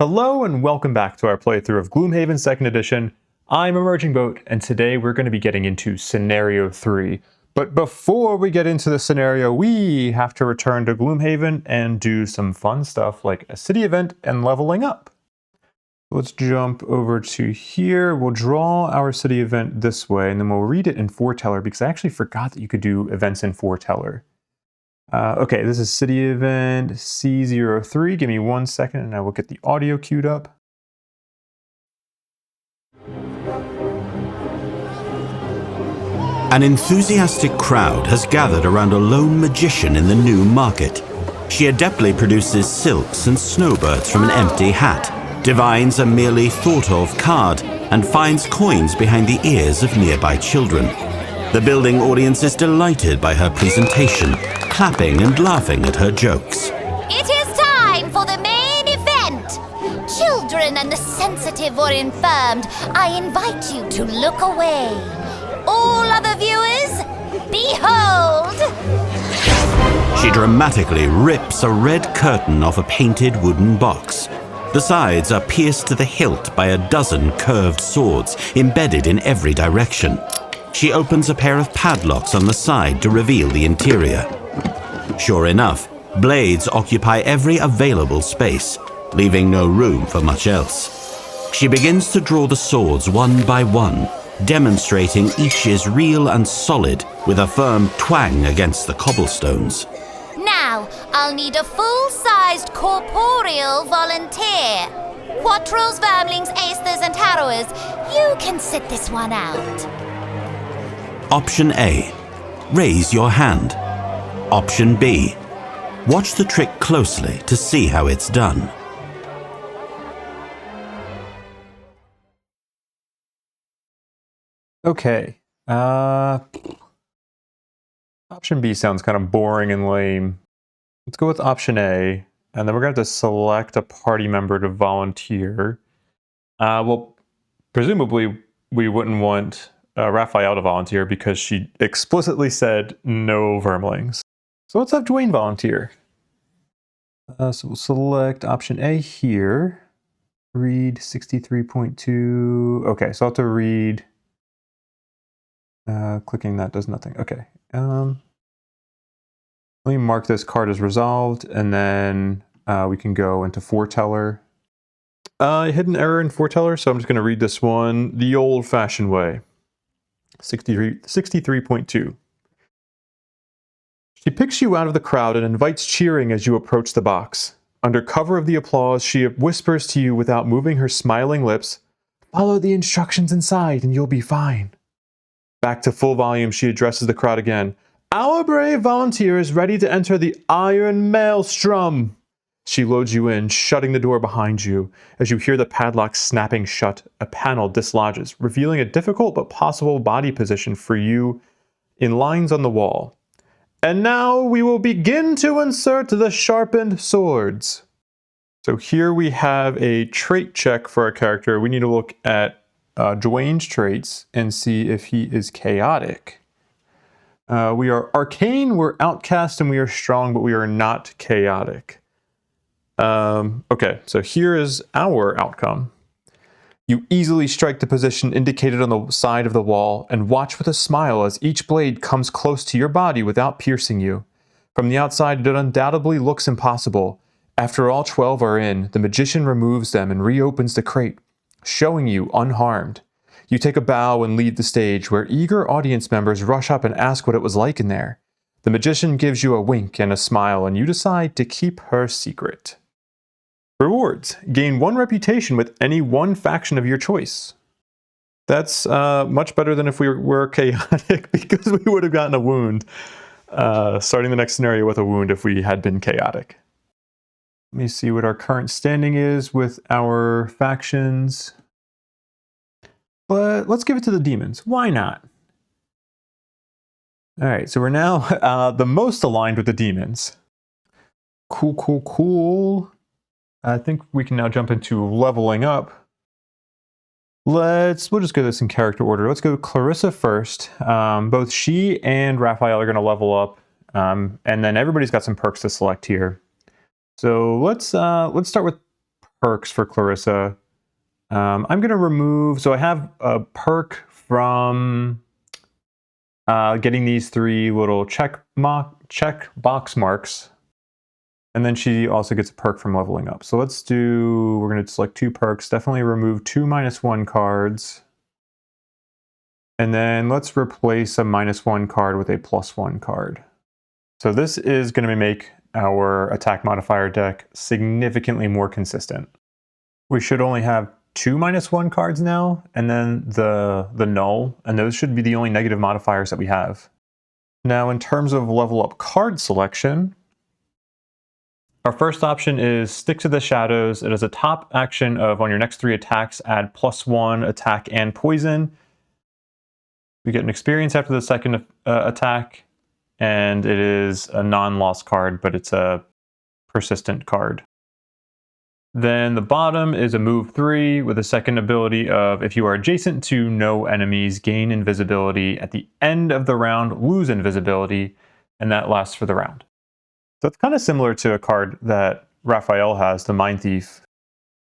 Hello and welcome back to our playthrough of Gloomhaven 2nd Edition. I'm Emerging Boat, and today we're going to be getting into Scenario 3. But before we get into the scenario, we have to return to Gloomhaven and do some fun stuff like a city event and leveling up. Let's jump over to here. We'll draw our city event this way, and then we'll read it in Foreteller, because I actually forgot that you could do events in Foreteller. Okay, this is city event C03. Give me 1 second and I will get the audio queued up. An enthusiastic crowd has gathered around a lone magician in the new market. She adeptly produces silks and snowbirds from an empty hat, divines a merely thought-of card, and finds coins behind the ears of nearby children. The building audience is delighted by her presentation, clapping and laughing at her jokes. It is time for the main event! Children and the sensitive or infirmed, I invite you to look away. All other viewers, behold! She dramatically rips a red curtain off a painted wooden box. The sides are pierced to the hilt by a dozen curved swords embedded in every direction. She opens a pair of padlocks on the side to reveal the interior. Sure enough, blades occupy every available space, leaving no room for much else. She begins to draw the swords one by one, demonstrating each is real and solid with a firm twang against the cobblestones. Now, I'll need a full-sized corporeal volunteer. Quattrels, vermlings, aesthers, and harrowers, you can sit this one out. Option A. Raise your hand. Option B. Watch the trick closely to see how it's done. Okay. Option B sounds kind of boring and lame. Let's go with option A, and then we're going to have to select a party member to volunteer. Well, presumably we wouldn't want Raphael to volunteer because she explicitly said no vermlings. So let's have Dwayne volunteer. So we'll select option A here. Read 63.2. Okay, so I'll have to read. Clicking that does nothing. Okay. Let me mark this card as resolved, and then we can go into Foreteller. I hit an error in Foreteller, so I'm just going to read this one the old-fashioned way. 63.2. She picks you out of the crowd and invites cheering as you approach the box. Under cover of the applause, she whispers to you without moving her smiling lips, "Follow the instructions inside and you'll be fine." Back to full volume, she addresses the crowd again. "Our brave volunteer is ready to enter the Iron Maelstrom." She loads you in, shutting the door behind you. As you hear the padlock snapping shut, a panel dislodges, revealing a difficult but possible body position for you in lines on the wall. "And now we will begin to insert the sharpened swords." So here we have a trait check for our character. We need to look at Dwayne's traits and see if he is chaotic. We are arcane, we're outcast, and we are strong, but we are not chaotic. Okay, so here is our outcome. You easily strike the position indicated on the side of the wall and watch with a smile as each blade comes close to your body without piercing you. From the outside, it undoubtedly looks impossible. After all 12 are in, the magician removes them and reopens the crate, showing you unharmed. You take a bow and leave the stage, where eager audience members rush up and ask what it was like in there. The magician gives you a wink and a smile, and you decide to keep her secret. Rewards. Gain 1 reputation with any one faction of your choice. That's much better than if we were chaotic, because we would have gotten a wound. Starting the next scenario with a wound if we had been chaotic. Let me see what our current standing is with our factions. But let's give it to the demons. Why not? Alright, so we're now the most aligned with the demons. Cool. I think we can now jump into leveling up. We'll just go this in character order. Let's go Clarissa first. Both she and Raphael are going to level up. And then everybody's got some perks to select here. So let's start with perks for Clarissa. I'm going to remove, so I have a perk from getting these 3 little check box marks. And then she also gets a perk from leveling up. So let's do, we're going to select 2 perks, definitely remove 2 -1 cards. And then let's replace a -1 card with a +1 card. So this is going to make our attack modifier deck significantly more consistent. We should only have 2 -1 cards now, and then the null, and those should be the only negative modifiers that we have. Now in terms of level up card selection, our first option is Stick to the Shadows. It is a top action of on your next 3 attacks, add +1 attack and poison. We get an experience after the second attack, and it is a non-loss card, but it's a persistent card. Then the bottom is a move 3 with a second ability of if you are adjacent to no enemies, gain invisibility. At the end of the round, lose invisibility, and that lasts for the round. So it's kind of similar to a card that Raphael has, the Mindthief,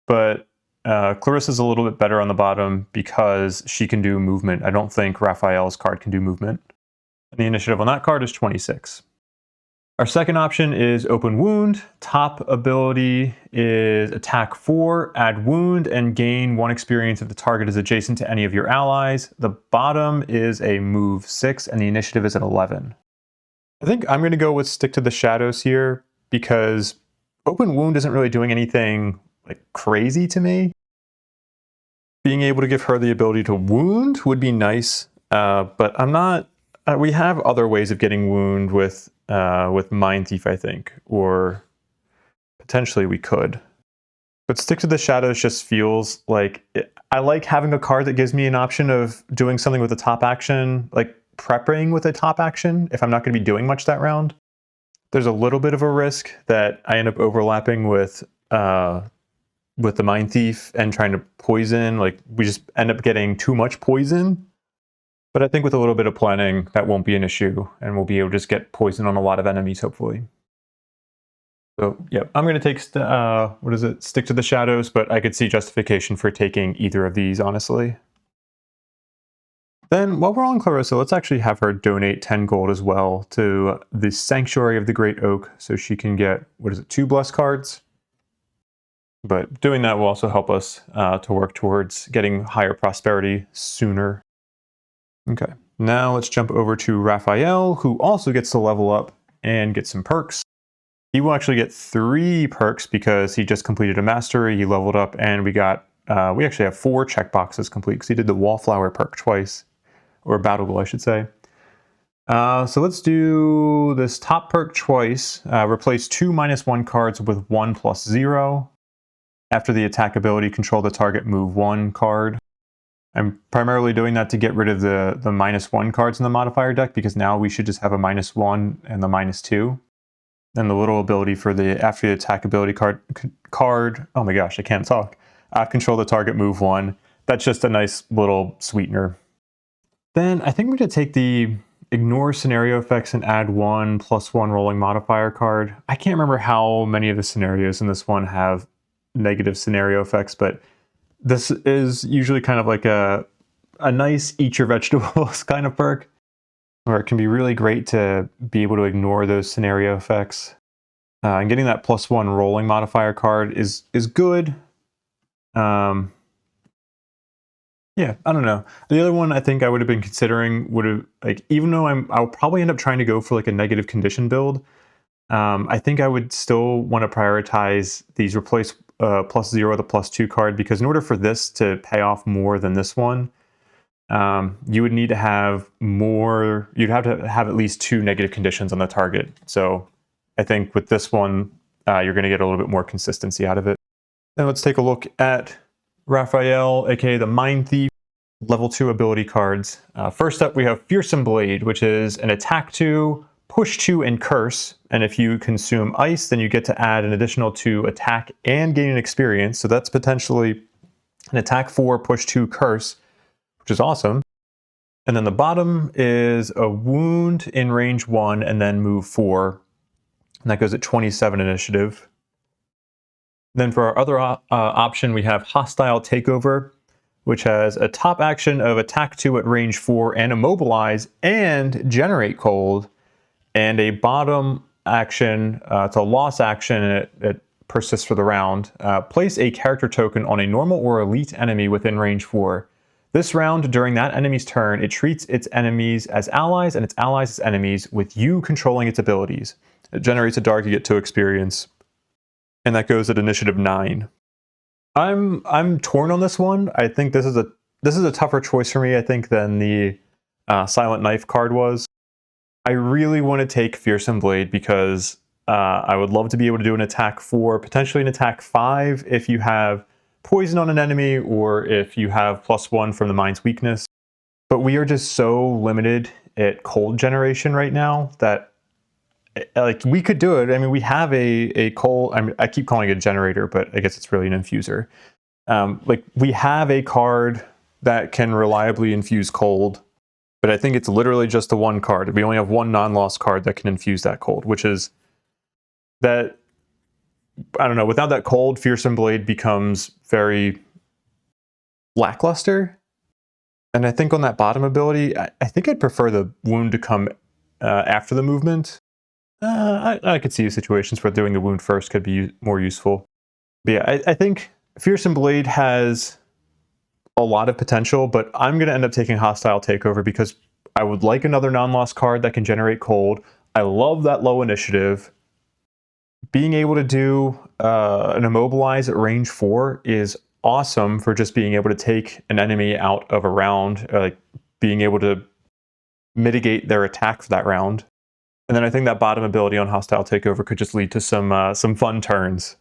but Clarissa's a little bit better on the bottom because she can do movement. I don't think Raphael's card can do movement. And the initiative on that card is 26. Our second option is Open Wound. Top ability is Attack 4, add Wound, and gain 1 experience if the target is adjacent to any of your allies. The bottom is a Move 6, and the initiative is at 11. I think I'm going to go with Stick to the Shadows here because Open Wound isn't really doing anything like crazy to me. Being able to give her the ability to wound would be nice, but I'm not. We have other ways of getting wound with Mindthief, I think, or potentially we could. But Stick to the Shadows just feels like I like having a card that gives me an option of doing something with a top action, like prepping with a top action if I'm not going to be doing much that round. There's a little bit of a risk that I end up overlapping with the Mindthief and trying to poison. Like we just end up getting too much poison. But I think with a little bit of planning, that won't be an issue, and we'll be able to just get poison on a lot of enemies, hopefully. So, yeah, I'm going to take, Stick to the Shadows, but I could see justification for taking either of these, honestly. Then, while we're on Clarissa, let's actually have her donate 10 gold as well to the Sanctuary of the Great Oak, so she can get, 2 Bless cards? But doing that will also help us to work towards getting higher prosperity sooner. Okay, now let's jump over to Raphael, who also gets to level up and get some perks. He will actually get 3 perks because he just completed a mastery, he leveled up, and we actually have 4 checkboxes complete because he did the Wallflower perk twice, or Battle Goal, I should say. So let's do this top perk twice. Replace 2 -1 cards with 1 + 0. After the attack ability, control the target, move 1 card. I'm primarily doing that to get rid of the -1 cards in the modifier deck because now we should just have a -1 and the -2. And the little ability for after the attack ability card, oh my gosh, I can't talk. Control the target, move 1. That's just a nice little sweetener. Then I think we're going to take the ignore scenario effects and add 1 +1 rolling modifier card. I can't remember how many of the scenarios in this one have negative scenario effects, but this is usually kind of like a nice eat your vegetables kind of perk, where it can be really great to be able to ignore those scenario effects. And getting that +1 rolling modifier card is good. Yeah, I don't know. The other one I think I would have been considering even though I'll probably end up trying to go for like a negative condition build. I think I would still want to prioritize these replace +0 with a +2 card, because in order for this to pay off more than this one, you would need to have more, you'd have to have at least 2 negative conditions on the target. So I think with this one, you're going to get a little bit more consistency out of it. Now let's take a look at Raphael, aka the Mindthief, level 2 ability cards. First up, we have Fearsome Blade, which is an attack 2, push 2, and curse. And if you consume ice, then you get to add an additional 2 attack and gain an experience. So that's potentially an attack 4, push 2, curse, which is awesome. And then the bottom is a wound in range 1 and then move 4. And that goes at 27 initiative. Then for our other option, we have Hostile Takeover, which has a top action of attack 2 at range 4 and immobilize and generate cold, and a bottom action, it's a loss action, and it persists for the round. Place a character token on a normal or elite enemy within range 4. This round, during that enemy's turn, it treats its enemies as allies and its allies as enemies, with you controlling its abilities. It generates a dark, you get 2 experience, and that goes at initiative 9. I'm torn on this one. I think this is a tougher choice for me, I think, than the Silent Knife card was. I really want to take Fearsome Blade because I would love to be able to do an attack 4, potentially an attack 5 if you have poison on an enemy or if you have +1 from the Mind's Weakness. But we are just so limited at cold generation right now that like we could do it. I mean, we have a cold, I keep calling it a generator, but I guess it's really an infuser. Like we have a card that can reliably infuse cold, but I think it's literally just the one card. We only have one non-loss card that can infuse that cold, which is that, I don't know, without that cold, Fearsome Blade becomes very lackluster. And I think on that bottom ability, I think I'd prefer the wound to come after the movement. I could see situations where doing the wound first could be more useful. But yeah, I think Fearsome Blade has a lot of potential, but I'm going to end up taking Hostile Takeover because I would like another non-loss card that can generate cold. I love that low initiative. Being able to do an Immobilize at range 4 is awesome for just being able to take an enemy out of a round, like being able to mitigate their attack for that round. And then I think that bottom ability on Hostile Takeover could just lead to some fun turns.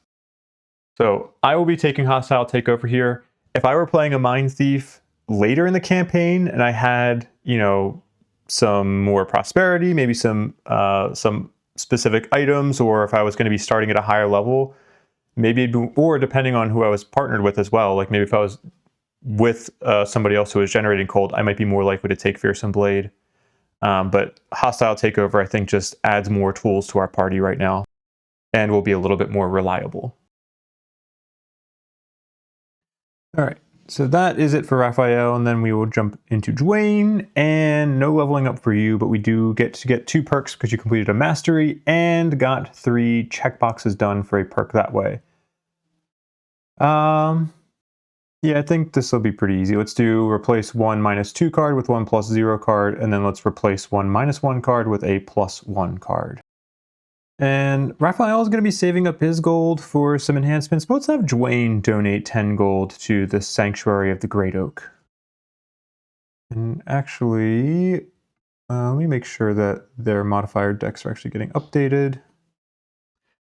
So I will be taking Hostile Takeover here. If I were playing a Mindthief later in the campaign and I had, you know, some more prosperity, maybe some specific items, or if I was going to be starting at a higher level, maybe, or depending on who I was partnered with as well, like maybe if I was with somebody else who was generating cold, I might be more likely to take Fearsome Blade. But Hostile Takeover, I think, just adds more tools to our party right now and will be a little bit more reliable. All right, so that is it for Raphael, and then we will jump into Dwayne, and no leveling up for you, but we do get to get 2 perks because you completed a mastery and got 3 checkboxes done for a perk that way. Yeah, I think this will be pretty easy. Let's do replace 1 -2 card with 1 +0 card, and then let's replace 1 -1 card with a +1 card. And Raphael is going to be saving up his gold for some enhancements, but let's have Dwayne donate 10 gold to the Sanctuary of the Great Oak. And actually, let me make sure that their modifier decks are actually getting updated.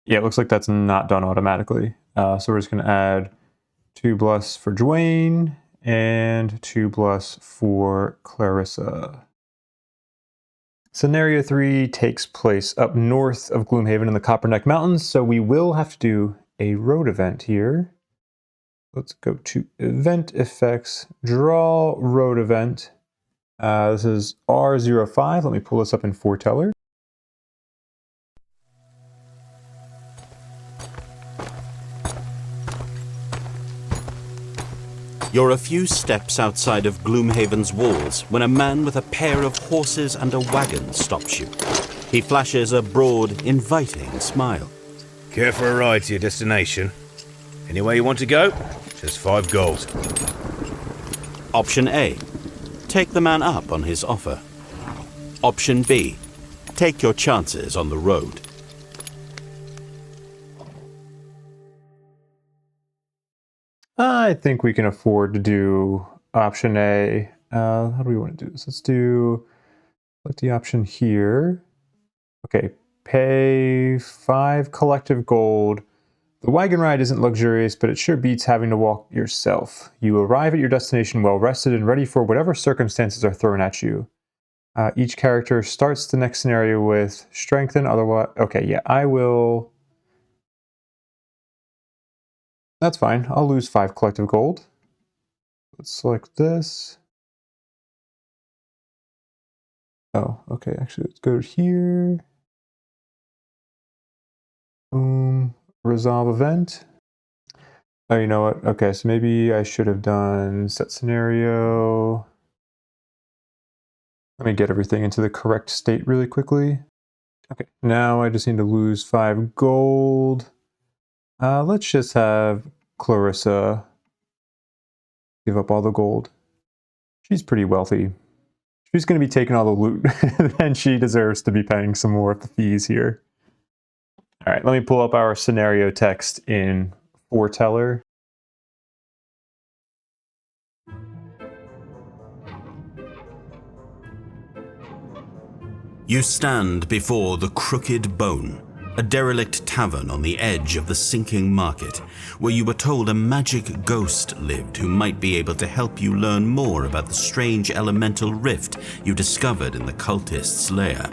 Yeah, it looks like that's not done automatically. So we're just going to add 2 bless for Dwayne and 2 bless for Clarissa. Scenario 3 takes place up north of Gloomhaven in the Copperneck Mountains, so we will have to do a road event here. Let's go to Event Effects, Draw Road Event. This is R05. Let me pull this up in Foreteller. You're a few steps outside of Gloomhaven's walls when a man with a pair of horses and a wagon stops you. He flashes a broad, inviting smile. Care for a ride to your destination? Anywhere you want to go? Just 5 gold. Option A. Take the man up on his offer. Option B. Take your chances on the road. I think we can afford to do option A. How do we want to do this? Let's do, select the option here. Okay, pay 5 collective gold. The wagon ride isn't luxurious, but it sure beats having to walk yourself. You arrive at your destination well rested and ready for whatever circumstances are thrown at you. Each character starts the next scenario with strengthen, otherwise... Okay, yeah, I will... That's fine. I'll lose 5 collective gold. Let's select this. Oh, okay. Actually, let's go here. Boom. Resolve event. Oh, you know what? Okay, so maybe I should have done set scenario. Let me get everything into the correct state really quickly. Okay, now I just need to lose 5 gold. Let's just have Clarissa give up all the gold. She's pretty wealthy. She's going to be taking all the loot, and she deserves to be paying some more of the fees here. All right, let me pull up our scenario text in Foreteller. You stand before the Crooked Bone, a derelict tavern on the edge of the sinking market, where you were told a magic ghost lived who might be able to help you learn more about the strange elemental rift you discovered in the cultist's lair.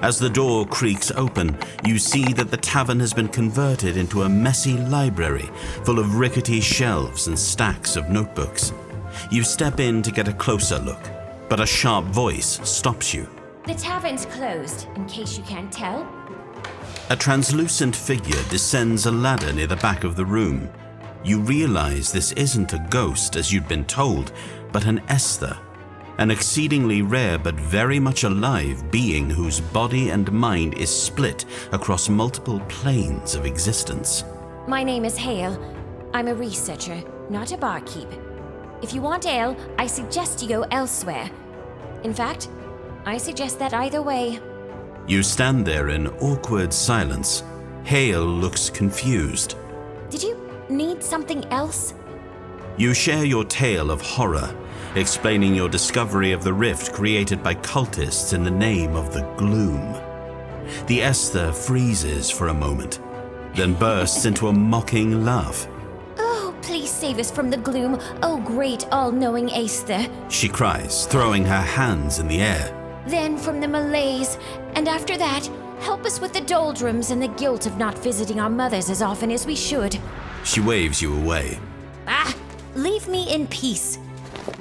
As the door creaks open, you see that the tavern has been converted into a messy library full of rickety shelves and stacks of notebooks. You step in to get a closer look, but a sharp voice stops you. The tavern's closed, in case you can't tell. A translucent figure descends a ladder near the back of the room. You realize this isn't a ghost as you'd been told, but an Esther, an exceedingly rare but very much alive being whose body and mind is split across multiple planes of existence. My name is Hale. I'm a researcher, not a barkeep. If you want ale, I suggest you go elsewhere. In fact, I suggest that either way. You stand there in awkward silence. Hale looks confused. Did you need something else? You share your tale of horror, explaining your discovery of the rift created by cultists in the name of the Gloom. The Esther freezes for a moment, then bursts into a mocking laugh. Oh, please save us from the gloom, oh great all-knowing Esther. She cries, throwing her hands in the air. Then from the malaise, and after that, help us with the doldrums and the guilt of not visiting our mothers as often as we should. She waves you away. Ah, leave me in peace.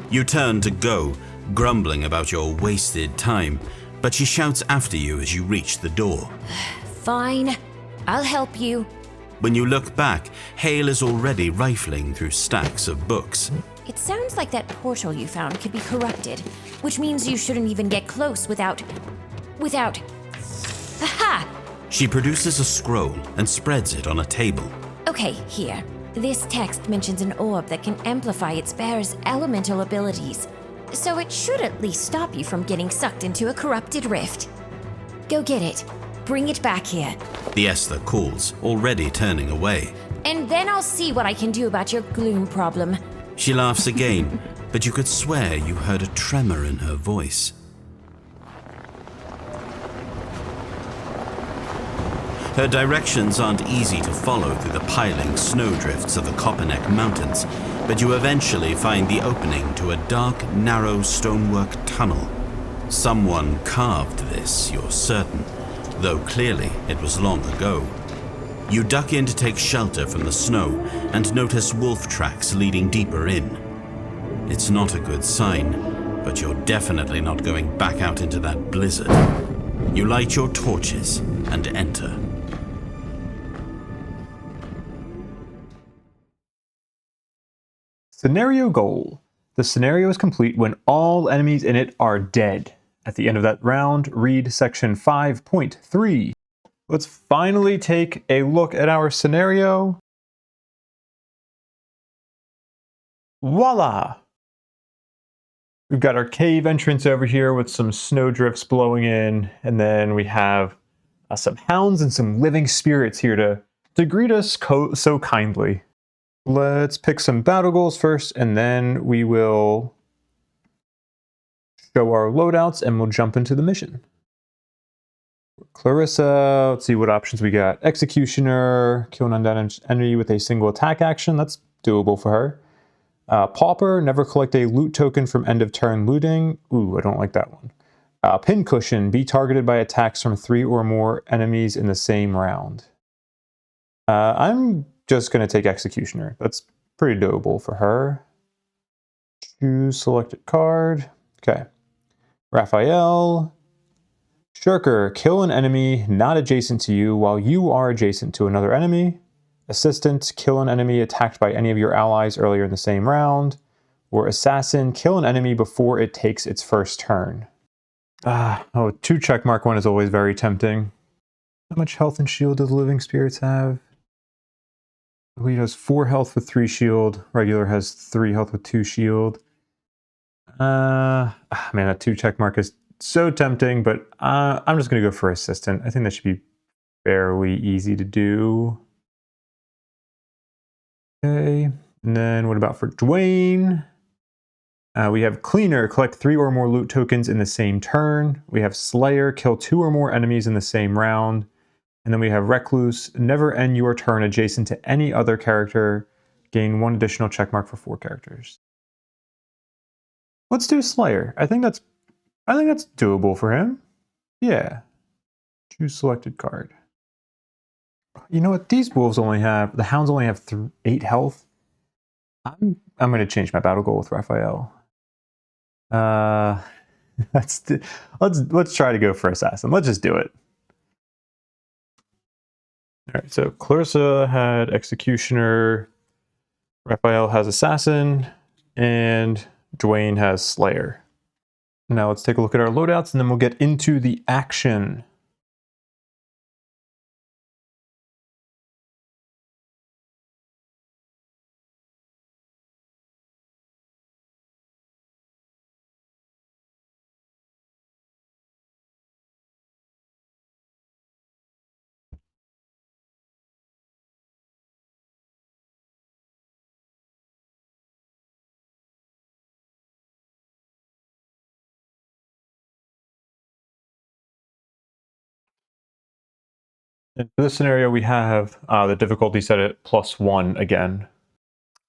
You turn to go, grumbling about your wasted time, but she shouts after you as you reach the door. Fine, I'll help you. When you look back, Hale is already rifling through stacks of books. It sounds like that portal you found could be corrupted, which means you shouldn't even get close without... Aha! She produces a scroll and spreads it on a table. Okay, here. This text mentions an orb that can amplify its bearer's elemental abilities, so it should at least stop you from getting sucked into a corrupted rift. Go get it. Bring it back here. The Esther calls, already turning away. And then I'll see what I can do about your gloom problem. She laughs again, but you could swear you heard a tremor in her voice. Her directions aren't easy to follow through the piling snowdrifts of the Copperneck Mountains, but you eventually find the opening to a dark, narrow stonework tunnel. Someone carved this, you're certain, though clearly it was long ago. You duck in to take shelter from the snow and notice wolf tracks leading deeper in. It's not a good sign, but you're definitely not going back out into that blizzard. You light your torches and enter. Scenario goal. The scenario is complete when all enemies in it are dead. At the end of that round, read section 5.3. Let's finally take a look at our scenario. Voila! We've got our cave entrance over here with some snowdrifts blowing in, and then we have some hounds and some living spirits here to greet us so kindly. Let's pick some battle goals first, and then we will show our loadouts and we'll jump into the mission. Clarissa, let's see what options we got. Executioner, kill an undead enemy with a single attack action. That's doable for her. Pauper, never collect a loot token from end of turn looting. Ooh, I don't like that one. Pincushion, be targeted by attacks from 3 or more enemies in the same round. I'm just going to take Executioner. That's pretty doable for her. Choose selected card. Okay. Raphael. Shirker, kill an enemy not adjacent to you while you are adjacent to another enemy. Assistant, kill an enemy attacked by any of your allies earlier in the same round. Or Assassin, kill an enemy before it takes its first turn. 2 checkmark one is always very tempting. How much health and shield do the living spirits have? Elite has 4 health with 3 shield. Regular has 3 health with 2 shield. Man, that 2 checkmark is so tempting, but I'm just going to go for Assistant. I think that should be fairly easy to do. Okay, and then what about for Dwayne? We have Cleaner, collect 3 or more loot tokens in the same turn. We have Slayer, kill 2 or more enemies in the same round. And then we have Recluse, never end your turn adjacent to any other character. Gain 1 additional checkmark for 4 characters. Let's do Slayer. I think that's doable for him. Yeah. Choose selected card. You know what? These wolves the hounds only have 8 health. I'm going to change my battle goal with Raphael. Let's try to go for Assassin. Let's just do it. All right, so Clarissa had Executioner, Raphael has Assassin, and Dwayne has Slayer. Now let's take a look at our loadouts, and then we'll get into the action. In this scenario, we have the difficulty set at +1 again.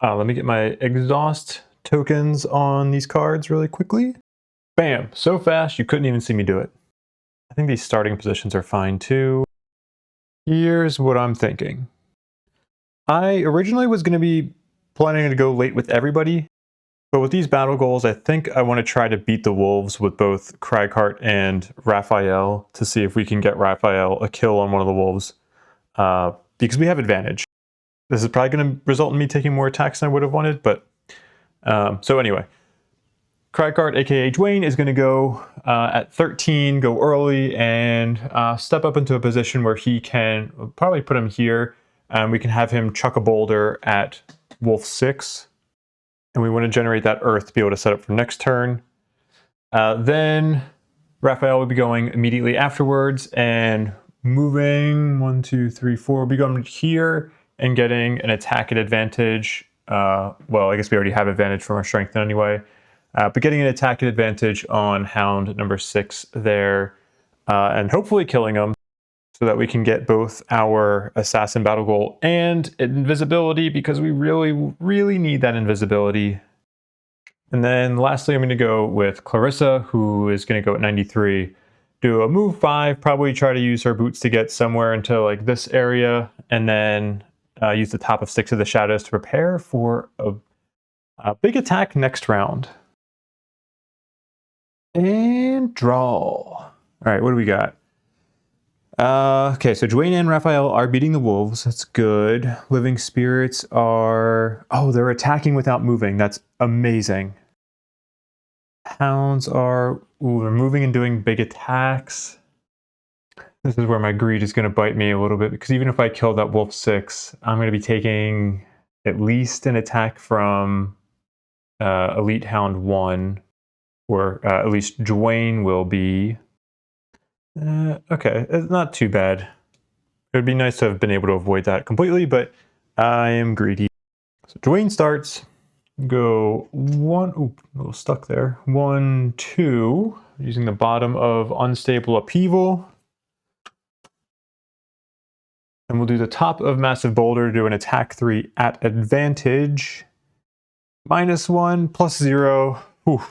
Let me get my exhaust tokens on these cards really quickly. Bam! So fast you couldn't even see me do it. I think these starting positions are fine too. Here's what I'm thinking. I originally was going to be planning to go late with everybody, but with these battle goals, I think I want to try to beat the wolves with both Cragheart and Raphael to see if we can get Raphael a kill on one of the wolves, because we have advantage. This is probably going to result in me taking more attacks than I would have wanted, but so anyway. Cragheart, aka Dwayne, is going to go at 13, go early, and step up into a position where he can, we'll probably put him here, and we can have him chuck a boulder at Wolf 6. And we want to generate that earth to be able to set up for next turn. Then Raphael will be going immediately afterwards and moving 1, 2, 3, 4. We'll be going here and getting an attack at advantage. Well, I guess we already have advantage from our strength anyway. But getting an attack at advantage on Hound number 6 there, and hopefully killing him so that we can get both our Assassin battle goal and invisibility, because we really, really need that invisibility. And then lastly, I'm going to go with Clarissa, who is going to go at 93. Do a move 5, probably try to use her boots to get somewhere into like this area, and then use the top of 6 of the shadows to prepare for a big attack next round. And draw. All right, what do we got? Okay, so Dwayne and Raphael are beating the wolves. That's good. Living spirits are... Oh, they're attacking without moving. That's amazing. Hounds are... Ooh, they're moving and doing big attacks. This is where my greed is going to bite me a little bit, because even if I kill that wolf 6, I'm going to be taking at least an attack from Elite Hound 1. Or at least Dwayne will be. Okay, it's not too bad. It would be nice to have been able to avoid that completely, but I am greedy. So Dwayne starts. Go 1. Oop, a little stuck there. 1, 2. Using the bottom of Unstable Upheaval. And we'll do the top of Massive Boulder to do an attack 3 at advantage. -1, +0. Whew.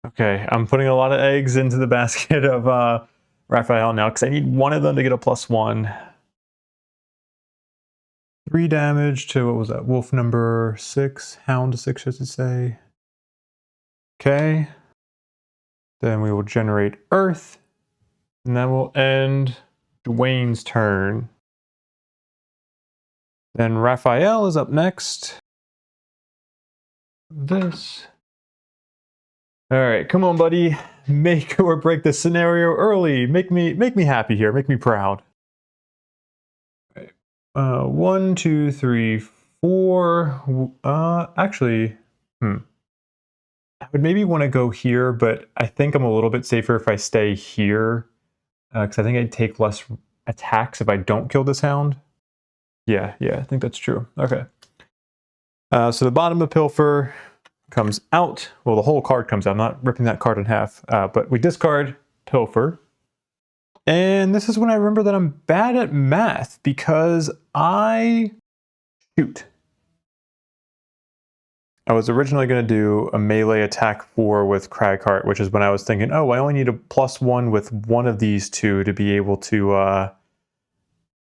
Okay, I'm putting a lot of eggs into the basket of Raphael now, because I need one of them to get a +1. 3 damage to, what was that, wolf number 6, hound 6, I should say. Okay. Then we will generate earth, and that will end Dwayne's turn. Then Raphael is up next. This. All right, come on, buddy. Make or break the scenario early. Make me happy here. Make me proud. All right. 1, 2, 3, 4. Actually, I would maybe want to go here, but I think I'm a little bit safer if I stay here, because I think I'd take less attacks if I don't kill this hound. Yeah, I think that's true. Okay. So the bottom of Pilfer comes out. Well, the whole card comes out. I'm not ripping that card in half, but we discard Pilfer. And this is when I remember that I'm bad at math because I shoot. I was originally going to do a melee attack 4 with Cragheart, which is when I was thinking, oh, I only need a +1 with one of these two to be able to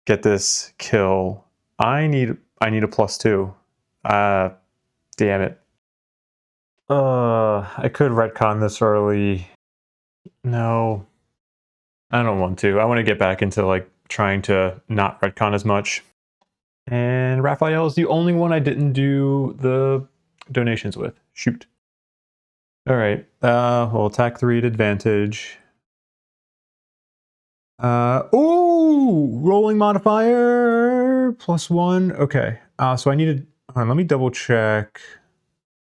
get this kill. I need a +2. Damn it. I could retcon this early. No, I don't want to. I want to get back into like trying to not retcon as much. And Raphael is the only one I didn't do the donations with. Shoot. All right. We'll attack 3 at advantage. Rolling modifier +1. Okay. So I needed. Let me double check.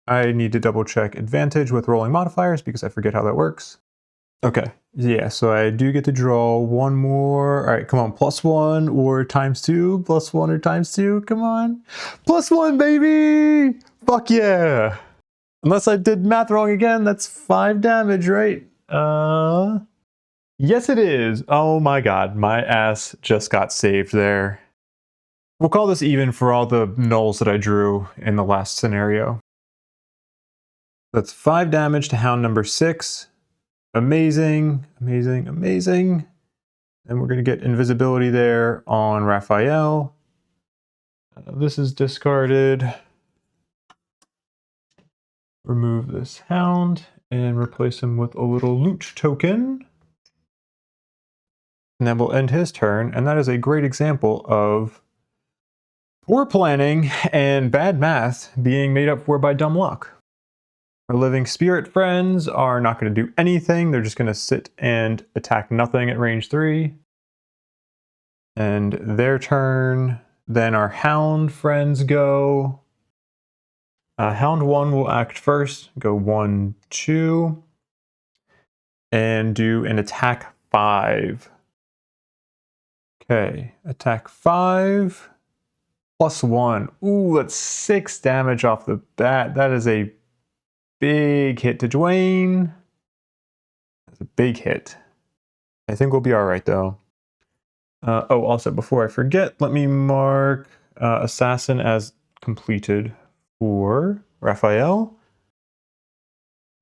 I need to double check advantage with rolling modifiers because I forget how that works. Okay. Yeah. So I do get to draw one more. All right. Come on. +1 or ×2. +1 or ×2. Come on. +1, baby. Fuck yeah. Unless I did math wrong again, that's 5 damage, right? Yes, it is. Oh my god, my ass just got saved there. We'll call this even for all the nulls that I drew in the last scenario. That's 5 damage to hound number 6. Amazing, amazing, amazing. And we're going to get invisibility there on Raphael. This is discarded. Remove this hound and replace him with a little loot token. And that will end his turn, and that is a great example of poor planning and bad math being made up for by dumb luck. Our living spirit friends are not going to do anything. They're just going to sit and attack nothing at range 3. And their turn. Then our hound friends go. Hound 1 will act first, go 1, 2, and do an attack 5. Okay, attack 5, +1. Ooh, that's 6 damage off the bat. That is a big hit to Dwayne. That's a big hit. I think we'll be all right, though. Also, before I forget, let me mark Assassin as completed for Raphael.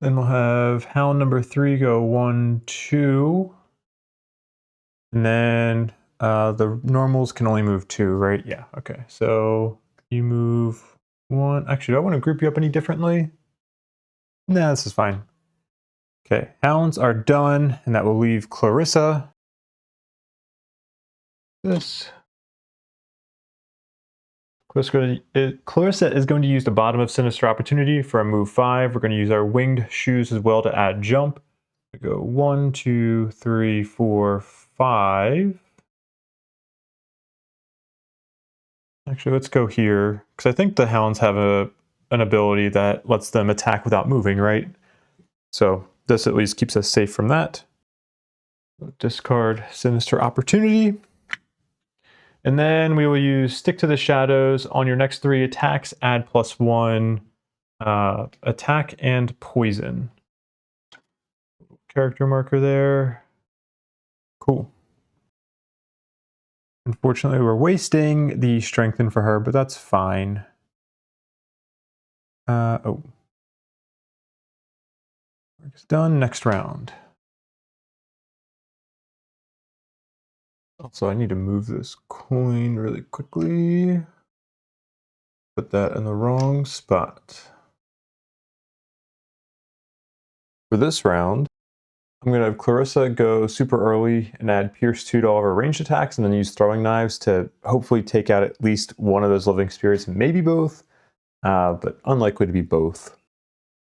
Then we'll have hound number 3 go 1, 2. And then the normals can only move 2, right? Yeah, okay. So you move 1. Actually, do I want to group you up any differently? Nah, this is fine. Okay, hounds are done, and that will leave Clarissa. This. Clarissa is going to use the bottom of Sinister Opportunity for a move 5. We're going to use our winged shoes as well to add jump. We go 1, 2, 3, 4, 5. Actually, let's go here, because I think the hounds have an ability that lets them attack without moving, right? So this at least keeps us safe from that. Discard Sinister Opportunity. And then we will use Stick to the Shadows. On your next 3 attacks, add +1 attack and poison. Character marker there. Cool. Unfortunately, we're wasting the strengthen for her, but that's fine. Work is done. Next round. Also, I need to move this coin really quickly. Put that in the wrong spot. For this round, I'm going to have Clarissa go super early and add Pierce 2 to all of her ranged attacks, and then use throwing knives to hopefully take out at least one of those living spirits, maybe both, but unlikely to be both.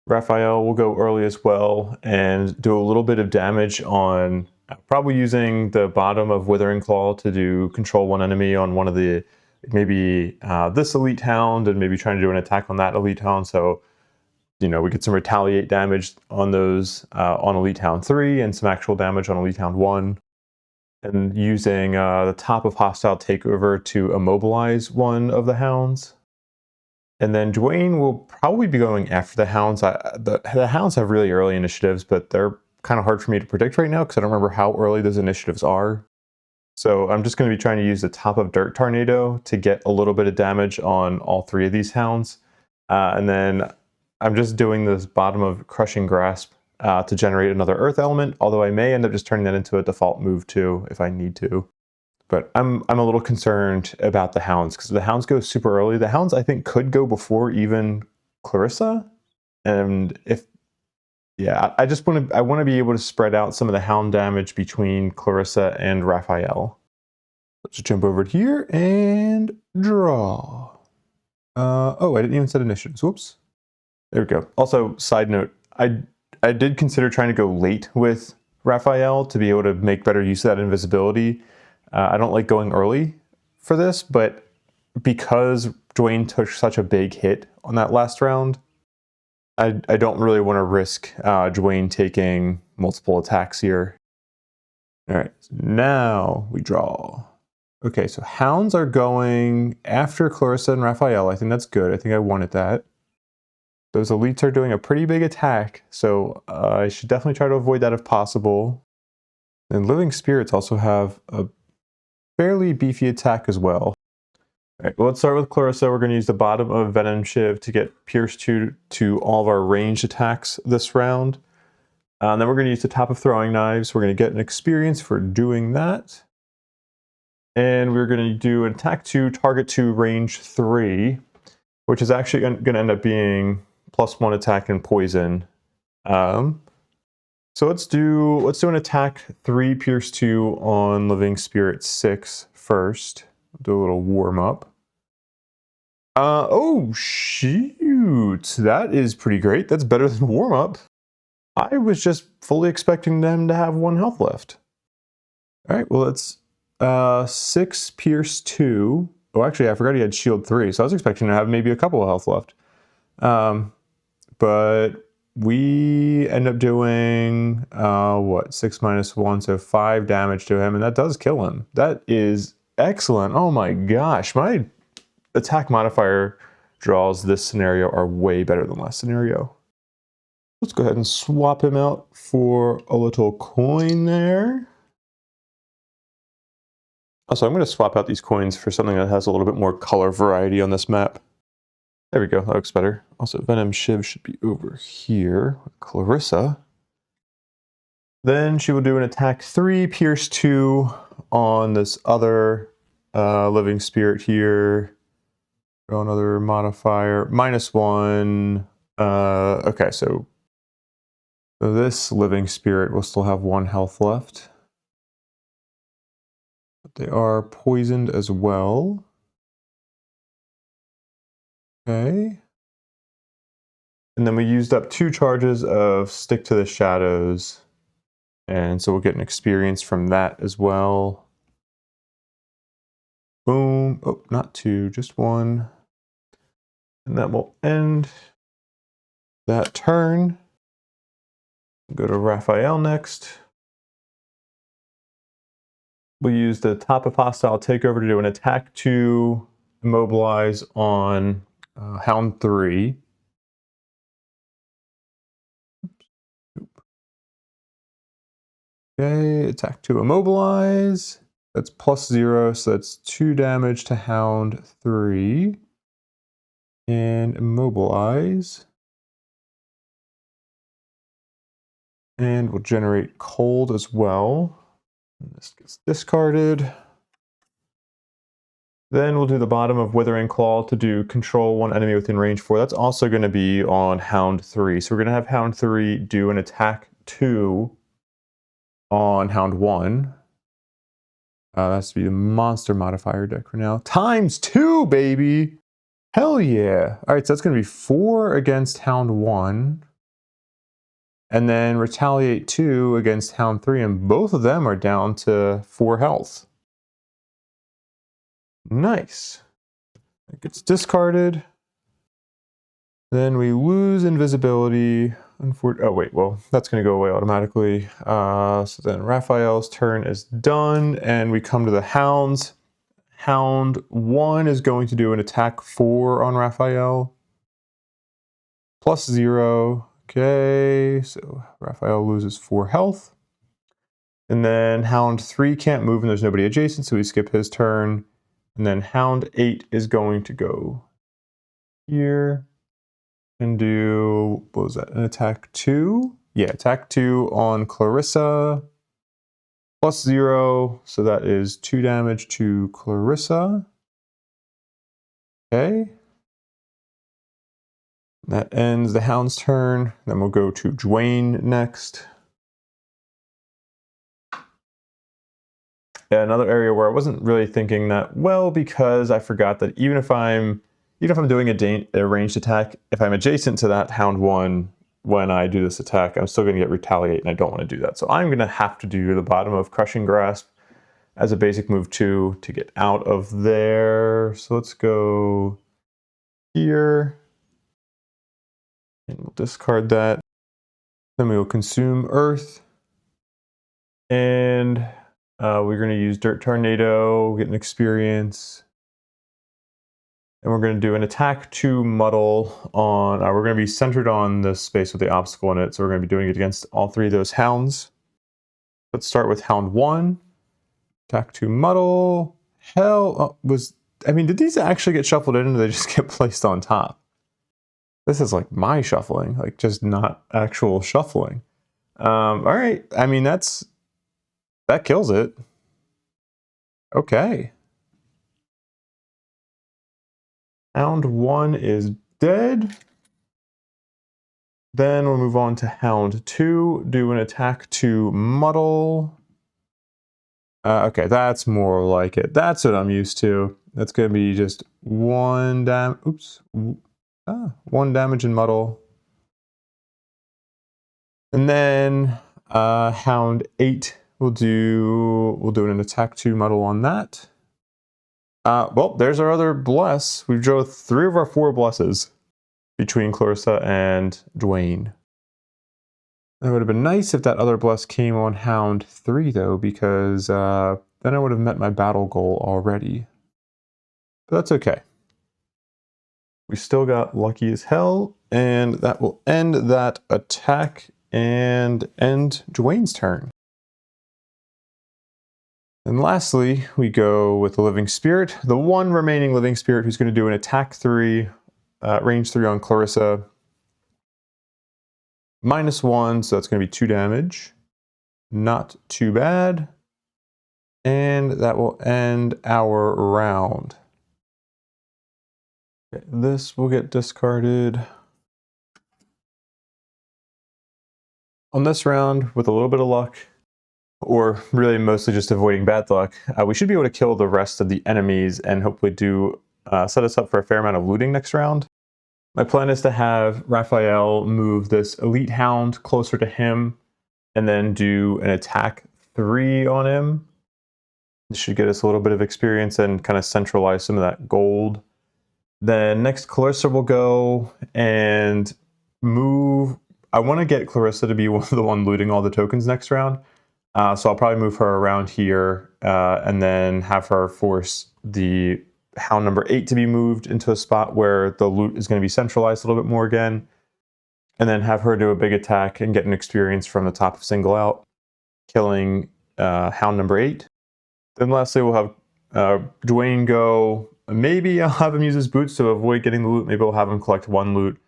Raphael will go early as well and do a little bit of damage on, probably using the bottom of Withering Claw to do control one enemy on one of the, maybe this elite hound, and maybe trying to do an attack on that elite hound. So, you know, we get some retaliate damage on those on Elite Hound 3 and some actual damage on Elite Hound 1. And using the top of Hostile Takeover to immobilize one of the hounds. And then Dwayne will probably be going after the hounds. The hounds have really early initiatives, but they're kind of hard for me to predict right now because I don't remember how early those initiatives are. So I'm just going to be trying to use the top of Dirt Tornado to get a little bit of damage on all three of these hounds. And then I'm just doing this bottom of Crushing Grasp to generate another Earth element, although I may end up just turning that into a default move too if I need to. But I'm a little concerned about the hounds because the hounds go super early. The hounds I think could go before even Clarissa, and I just want to be able to spread out some of the hound damage between Clarissa and Raphael. Let's jump over here and draw. Oh, I didn't even set initiatives. Whoops. There we go. Also, side note, I did consider trying to go late with Raphael to be able to make better use of that invisibility. I don't like going early for this, but because Dwayne took such a big hit on that last round, I don't really want to risk Dwayne taking multiple attacks here. All right, so now we draw. Okay, so hounds are going after Clarissa and Raphael. I think that's good. I think I wanted that. Those elites are doing a pretty big attack, so I should definitely try to avoid that if possible. And living spirits also have a fairly beefy attack as well. All right, well, let's start with Clarissa. We're going to use the bottom of Venom Shiv to get Pierce 2 to all of our ranged attacks this round. And then we're going to use the top of Throwing Knives. We're going to get an experience for doing that. And we're going to do an attack 2, target 2, range 3, which is actually going to end up being +1 attack and poison. So let's do an attack 3, Pierce 2 on Living Spirit 6 first. Do a little warm up. Oh shoot, that is pretty great. That's better than warm up. I was just fully expecting them to have 1 health left. All right, well it's 6 Pierce 2. Oh, actually, I forgot he had Shield 3, so I was expecting to have maybe a couple of health left. But we end up doing, 6 minus 1, so 5 damage to him, and that does kill him. That is excellent. Oh my gosh, my attack modifier draws this scenario are way better than last scenario. Let's go ahead and swap him out for a little coin there. Also, I'm going to swap out these coins for something that has a little bit more color variety on this map. There we go, that looks better. Also, Venom Shiv should be over here with Clarissa. Then she will do an attack 3, Pierce 2 on this other living spirit here. Go another modifier, -1. Okay, so this living spirit will still have 1 health left. But they are poisoned as well. Okay. And then we used up 2 charges of Stick to the Shadows. And so we'll get an experience from that as well. Boom. Oh, not 2, just 1. And that will end that turn. Go to Raphael next. We'll use the top of Hostile Takeover to do an attack 2, immobilize on Hound 3. Okay, attack 2, immobilize. That's +0, so that's 2 damage to Hound 3. And immobilize. And we'll generate cold as well. And this gets discarded. Then we'll do the bottom of Withering Claw to do control 1 enemy within range 4. That's also going to be on Hound 3. So we're going to have Hound 3 do an attack 2 on Hound 1. That has to be the monster modifier deck for now. ×2, baby! Hell yeah! Alright, so that's going to be 4 against Hound 1. And then retaliate 2 against Hound 3, and both of them are down to 4 health. Nice. It gets discarded. Then we lose invisibility. Oh wait, well, that's going to go away automatically. So then Raphael's turn is done, and we come to the Hounds. Hound 1 is going to do an attack 4 on Raphael. +0. Okay, so Raphael loses 4 health. And then Hound 3 can't move and there's nobody adjacent, so we skip his turn. And then Hound 8 is going to go here and do, what was that, an attack 2? Yeah, attack 2 on Clarissa. +0, so that is 2 damage to Clarissa. Okay. That ends the Hound's turn. Then we'll go to Dwayne next. Yeah, another area where I wasn't really thinking that well, because I forgot that even if I'm doing a ranged attack, if I'm adjacent to that Hound 1 when I do this attack, I'm still going to get retaliate, and I don't want to do that. So I'm going to have to do the bottom of Crushing Grasp as a basic move 2 to get out of there. So let's go here. And we'll discard that. Then we will consume Earth. And we're going to use Dirt Tornado, get an experience. And we're going to do an attack 2 muddle on, we're going to be centered on the space with the obstacle in it. So we're going to be doing it against all 3 of those Hounds. Let's start with Hound 1. Attack 2 muddle. Hell, did these actually get shuffled in, or did they just get placed on top? This is like my shuffling, like just not actual shuffling. All right, I mean, that kills it. Okay. Hound 1 is dead. Then we'll move on to Hound 2, do an attack 2 muddle. Okay, that's more like it. That's what I'm used to. That's going to be just 1 damage. Oops. 1 damage and muddle. And then Hound 8 we'll do an attack 2 muddle on that. Well, there's our other bless. We've drew 3 of our 4 blesses between Clarissa and Dwayne. It would have been nice if that other bless came on Hound 3 though, because then I would have met my battle goal already. But that's okay. We still got lucky as hell, and that will end that attack and end Dwayne's turn. And lastly, we go with the Living Spirit, the one remaining Living Spirit who's going to do an attack 3, range 3 on Clarissa. -1, so that's going to be 2 damage. Not too bad. And that will end our round. Okay, this will get discarded. On this round, with a little bit of luck, or really mostly just avoiding bad luck, we should be able to kill the rest of the enemies and hopefully set us up for a fair amount of looting next round. My plan is to have Raphael move this Elite Hound closer to him and then do an attack 3 on him. This should get us a little bit of experience and kind of centralize some of that gold. Then next, Clarissa will go and move. I want to get Clarissa to be the one looting all the tokens next round. So I'll probably move her around here and then have her force the Hound number 8 to be moved into a spot where the loot is going to be centralized a little bit more again. And then have her do a big attack and get an experience from the top of Single Out, killing Hound number 8. Then lastly, we'll have Dwayne go. Maybe I'll have him use his boots to avoid getting the loot. Maybe I'll have him collect 1 loot.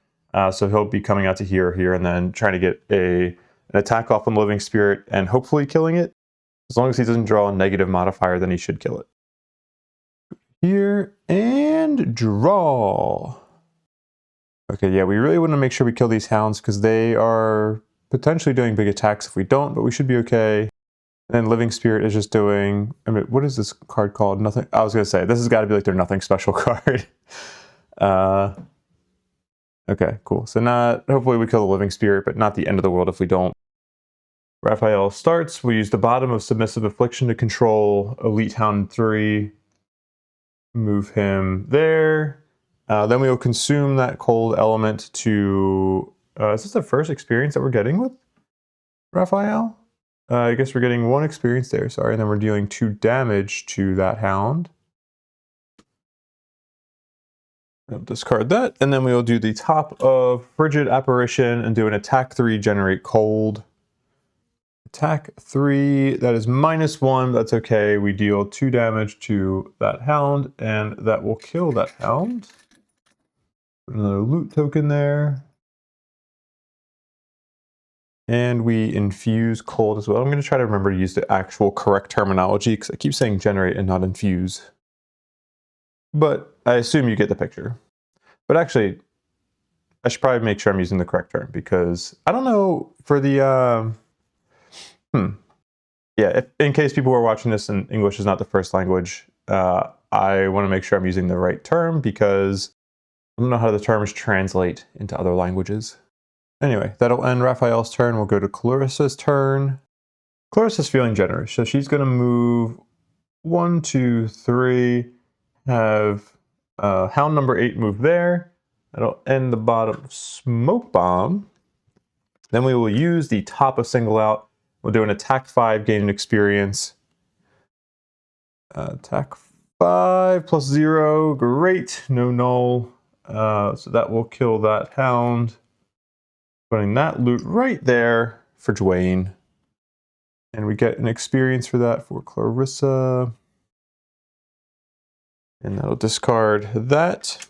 So he'll be coming out to here, and then trying to get an attack off on the Living Spirit and hopefully killing it. As long as he doesn't draw a negative modifier, then he should kill it. Here, and draw. Okay, yeah, we really want to make sure we kill these Hounds because they are potentially doing big attacks if we don't, but we should be okay. And then Living Spirit is just doing, I mean, what is this card called? Nothing. I was going to say, this has got to be like their nothing special card. Okay, cool. So hopefully we kill the Living Spirit, but not the end of the world if we don't. Raphael starts. We use the bottom of Submissive Affliction to control Elite Hound 3. Move him there. Then we will consume that cold element to... is this the first experience that we're getting with Raphael? I guess we're getting 1 experience there, sorry, and then we're dealing 2 damage to that hound. I'll discard that, and then we will do the top of Frigid Apparition and do an attack 3, generate cold. Attack 3, that is -1, that's okay. We deal 2 damage to that hound, and that will kill that hound. Put another loot token there. And we infuse cold as well. I'm going to try to remember to use the actual correct terminology because I keep saying generate and not infuse. But I assume you get the picture. But actually, I should probably make sure I'm using the correct term because I don't know for the... Yeah, in case people who are watching this and English is not the first language, I want to make sure I'm using the right term because I don't know how the terms translate into other languages. Anyway, that'll end Raphael's turn. We'll go to Clarissa's turn. Clarissa's feeling generous, so she's going to move 1, 2, 3, have hound number 8 move there. That'll end the bottom smoke bomb. Then we will use the top of Single Out. We'll do an attack 5, gain an experience. Attack 5 plus 0, great, no null. So that will kill that hound. Putting that loot right there for Dwayne. And we get an experience for that for Clarissa. And that'll discard that.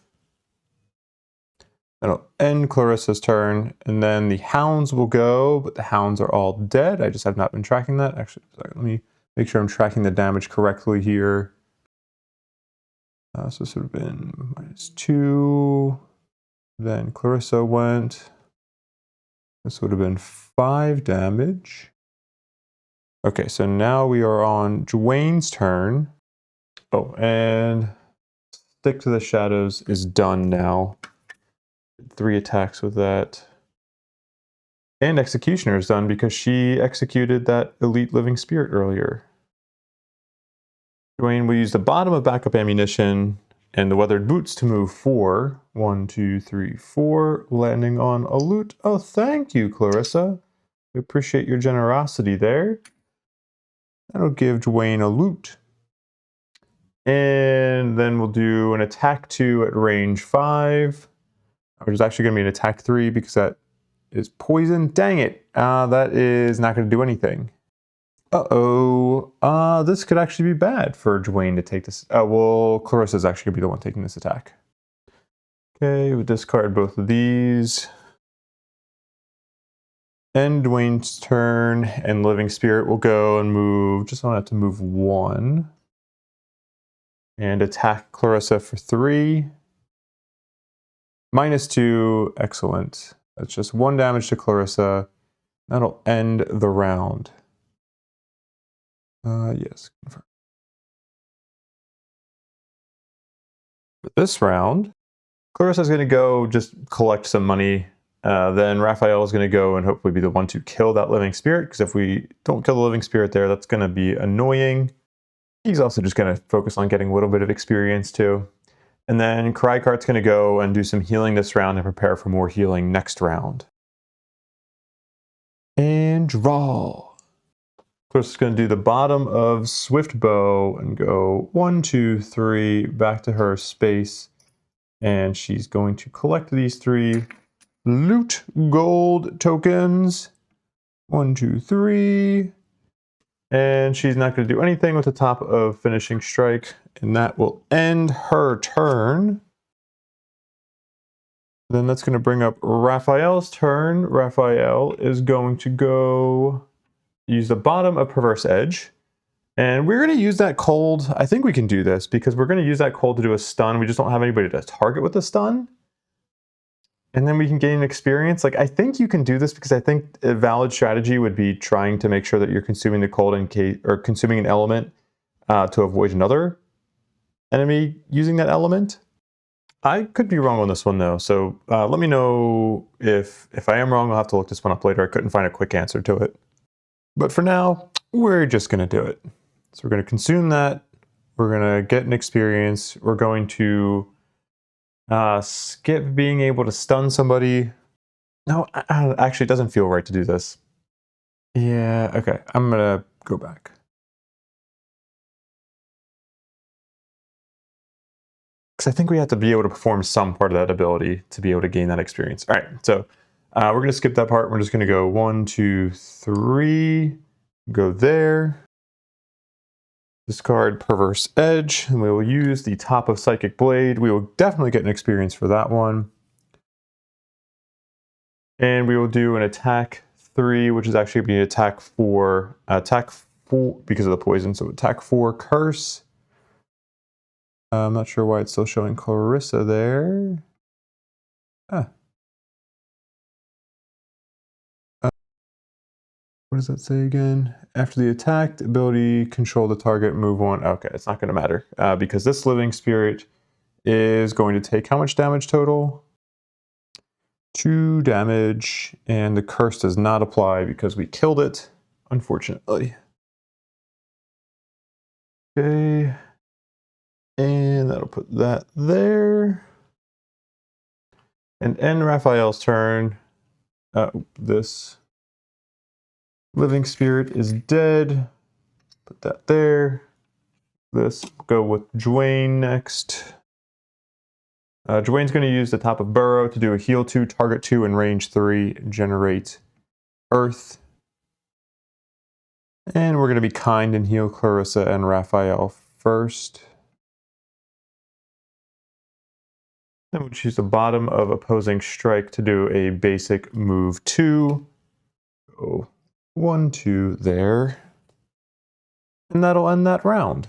That'll end Clarissa's turn. And then the hounds will go, but the hounds are all dead. I just have not been tracking that. Actually, sorry, let me make sure I'm tracking the damage correctly here. So this would have been -2. Then Clarissa went. This would have been 5 damage. Okay, so now we are on Dwayne's turn. Oh, and Stick to the Shadows is done now. 3 attacks with that. And Executioner is done because she executed that Elite Living Spirit earlier. Dwayne will use the bottom of backup ammunition and the Weathered Boots to move 4. 1, 2, 3, 4, landing on a loot. Oh, thank you, Clarissa. We appreciate your generosity there. That'll give Dwayne a loot. And then we'll do an attack 2 at range 5, which is actually going to be an attack 3 because that is poison. Dang it. That is not going to do anything. Uh-oh. This could actually be bad for Dwayne to take this. Well, Clarissa's actually going to be the one taking this attack. Okay, we'll discard both of these. End Dwayne's turn, and Living Spirit will go and move. Just want to have to move 1. And attack Clarissa for 3. -2, excellent. That's just 1 damage to Clarissa. That'll end the round. Yes, confirm. For this round, Clarissa's going to go just collect some money. Then Raphael is going to go and hopefully be the one to kill that Living Spirit, because if we don't kill the Living Spirit there, that's going to be annoying. He's also just going to focus on getting a little bit of experience too. And then Cragheart's going to go and do some healing this round and prepare for more healing next round. And draw. Clarissa's going to do the bottom of Swift Bow and go 1, 2, 3 back to her space. And she's going to collect these 3 loot gold tokens. 1, 2, 3. And she's not going to do anything with the top of Finishing Strike. And that will end her turn. Then that's going to bring up Raphael's turn. Raphael is going to go use the bottom of Perverse Edge. And we're going to use that cold. I think we can do this because we're going to use that cold to do a stun. We just don't have anybody to target with the stun. And then we can gain experience. Like, I think you can do this because I think a valid strategy would be trying to make sure that you're consuming the cold in case, or consuming an element to avoid another enemy using that element. I could be wrong on this one though, so let me know if I am wrong. I'll have to look this one up later. I couldn't find a quick answer to it. But for now, we're just going to do it. So we're going to consume that. We're going to get an experience. We're going to skip being able to stun somebody. No, actually, it doesn't feel right to do this. Yeah, okay. I'm going to go back. Because I think we have to be able to perform some part of that ability to be able to gain that experience. All right, so we're going to skip that part. We're just going to go 1, 2, 3. Go there. Discard Perverse Edge, and we will use the top of Psychic Blade. We will definitely get an experience for that one. And we will do an attack 3, which is actually going to be attack 4 because of the poison. So attack 4 Curse. I'm not sure why it's still showing Clarissa there. What does that say again? After the attack, ability, control the target, move on. Okay, it's not going to matter because this living spirit is going to take how much damage total? 2 damage, and the curse does not apply because we killed it, unfortunately. Okay. And that'll put that there. And end Raphael's turn. This living spirit is dead. Put that there. This, go with Dwayne next. Dwayne's going to use the top of Burrow to do a heal 2, target 2, and range 3, generate Earth. And we're going to be kind and heal Clarissa and Raphael first. Then we'll choose the bottom of opposing strike to do a basic move 2. Go 1, 2 there. And that'll end that round.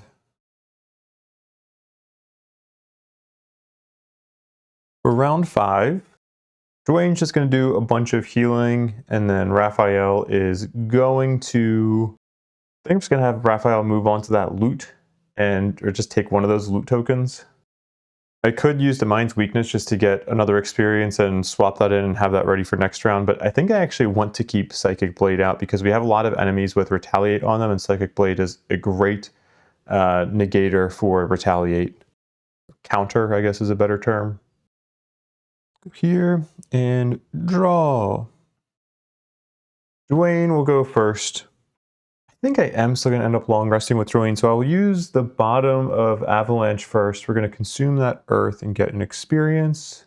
For round 5, Dwayne's just going to do a bunch of healing, and then Raphael is going to... I think I'm just going to have Raphael move on to that loot, or just take one of those loot tokens. I could use the Mind's Weakness just to get another experience and swap that in and have that ready for next round, but I think I actually want to keep Psychic Blade out because we have a lot of enemies with Retaliate on them, and Psychic Blade is a great negator for Retaliate. Counter, I guess is a better term. Go here and draw. Dwayne will go first. I think I am still going to end up long resting with Dwayne, so I'll use the bottom of Avalanche first. We're going to consume that earth and get an experience.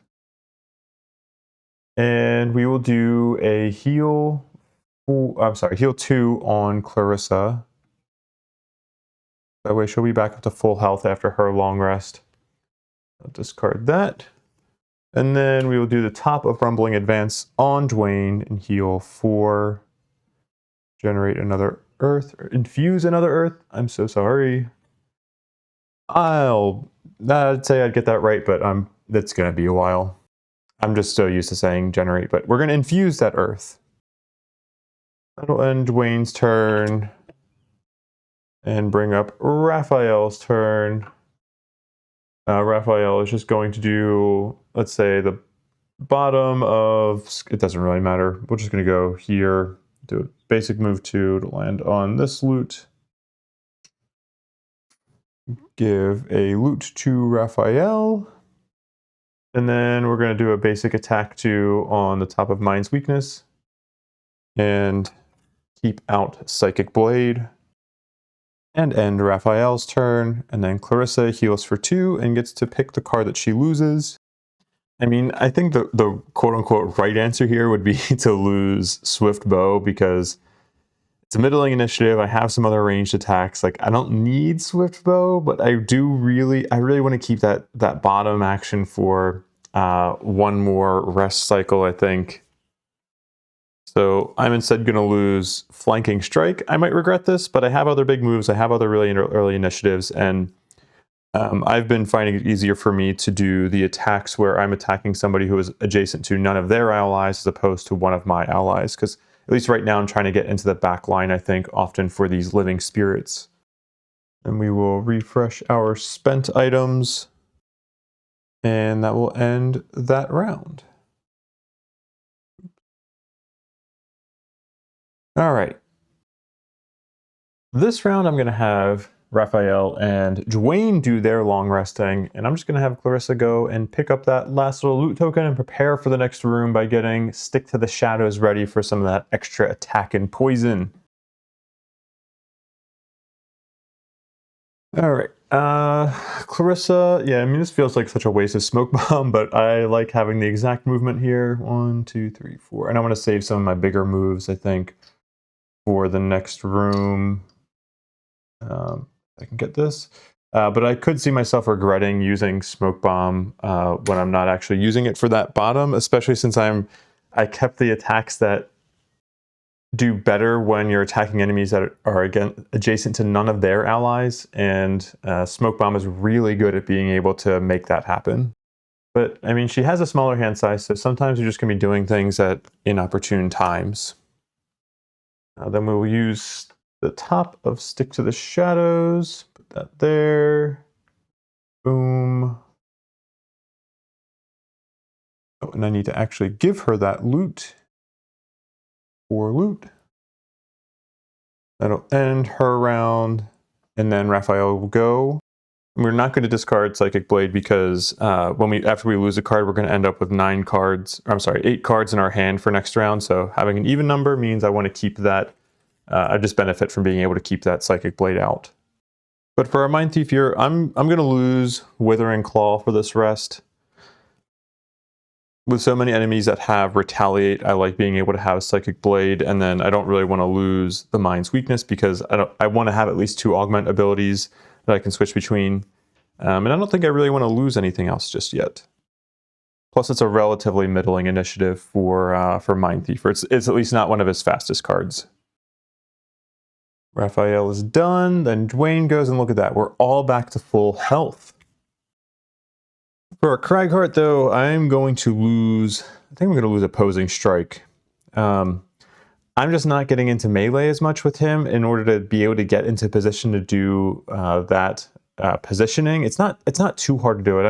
And we will do a heal 2 on Clarissa. That way she'll be back up to full health after her long rest. I'll discard that. And then we will do the top of Rumbling Advance on Dwayne and heal 4. Generate another earth, or infuse another earth. I'm so sorry. I'd say I'd get that right, but that's gonna be a while. I'm just so used to saying generate, but we're gonna infuse that earth. That'll end Dwayne's turn and bring up Raphael's turn. Raphael is just going to do, let's say, the bottom of, it doesn't really matter. We're just gonna go here. Do a basic move 2 to land on this loot. Give a loot to Raphael. And then we're going to do a basic attack 2 on the top of Mind's Weakness. And keep out Psychic Blade. And end Raphael's turn. And then Clarissa heals for 2 and gets to pick the card that she loses. I mean, I think the quote-unquote right answer here would be to lose Swift Bow because it's a middling initiative. I have some other ranged attacks. Like, I don't need Swift Bow, but I really want to keep that bottom action for one more rest cycle, I think. So I'm instead going to lose Flanking Strike. I might regret this, but I have other big moves. I have other really early initiatives, and I've been finding it easier for me to do the attacks where I'm attacking somebody who is adjacent to none of their allies as opposed to one of my allies, because at least right now I'm trying to get into the back line, I think, often for these living spirits. And we will refresh our spent items, and that will end that round. All right. This round I'm going to have Raphael and Dwayne do their long resting, and I'm just going to have Clarissa go and pick up that last little loot token and prepare for the next room by getting Stick to the Shadows ready for some of that extra attack and poison. All right, Clarissa, yeah, I mean, this feels like such a waste of smoke bomb, but I like having the exact movement here. 1, 2, 3, 4, and I want to save some of my bigger moves, I think, for the next room. I can get this, but I could see myself regretting using smoke bomb when I'm not actually using it for that bottom, especially since I kept the attacks that do better when you're attacking enemies that are again adjacent to none of their allies, and smoke bomb is really good at being able to make that happen. But I mean, she has a smaller hand size, so sometimes you're just gonna be doing things at inopportune times. Then we'll use the top of Stick to the Shadows, put that there, boom. Oh, and I need to actually give her that loot, for loot. That'll end her round, and then Raphael will go. We're not going to discard Psychic Blade because after we lose a card, we're going to end up with 8 cards in our hand for next round, so having an even number means I want to keep that. I just benefit from being able to keep that Psychic Blade out. But for our Mindthief here, I'm going to lose Withering Claw for this rest. With so many enemies that have Retaliate, I like being able to have Psychic Blade, and then I don't really want to lose the Mind's Weakness because I want to have at least 2 augment abilities that I can switch between. And I don't think I really want to lose anything else just yet. Plus, it's a relatively middling initiative for Mindthief. It's at least not one of his fastest cards. Raphael is done, then Dwayne goes, and look at that, we're all back to full health. For Cragheart, though, I'm going to lose, I think I'm going to lose Opposing Strike. I'm just not getting into melee as much with him in order to be able to get into position to do that positioning. It's not too hard to do it.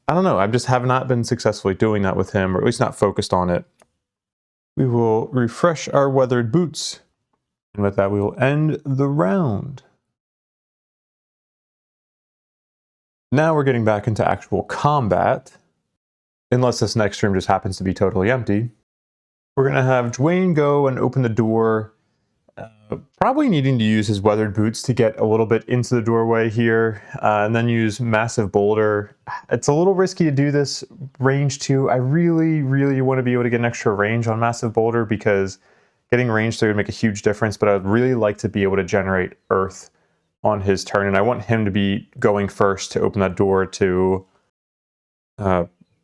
I don't know, I just have not been successfully doing that with him, or at least not focused on it. We will refresh our Weathered Boots. And with that, we will end the round. Now we're getting back into actual combat. Unless this next room just happens to be totally empty. We're going to have Dwayne go and open the door. Probably needing to use his Weathered Boots to get a little bit into the doorway here. And then use Massive Boulder. It's a little risky to do this range 2. I really, really want to be able to get an extra range on Massive Boulder because getting range 3 would make a huge difference, but I'd really like to be able to generate Earth on his turn, and I want him to be going first to open that door to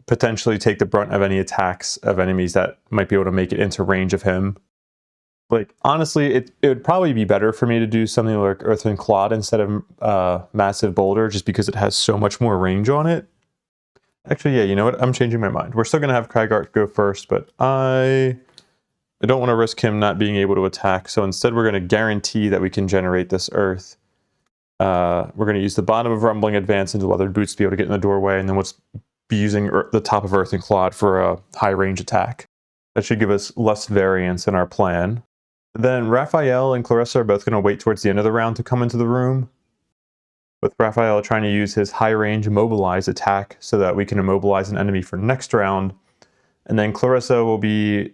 potentially take the brunt of any attacks of enemies that might be able to make it into range of him. Like, honestly, it would probably be better for me to do something like Earthen Clod instead of Massive Boulder, just because it has so much more range on it. Actually, yeah, you know what? I'm changing my mind. We're still going to have Cragheart go first, but I don't want to risk him not being able to attack, so instead we're going to guarantee that we can generate this Earth. We're going to use the bottom of Rumbling Advance into Weathered Boots to be able to get in the doorway, and then we'll be using the top of Earthen Clod for a high range attack. That should give us less variance in our plan. Then Raphael and Clarissa are both going to wait towards the end of the round to come into the room, with Raphael trying to use his high range Immobilize attack so that we can immobilize an enemy for next round. And then Clarissa will be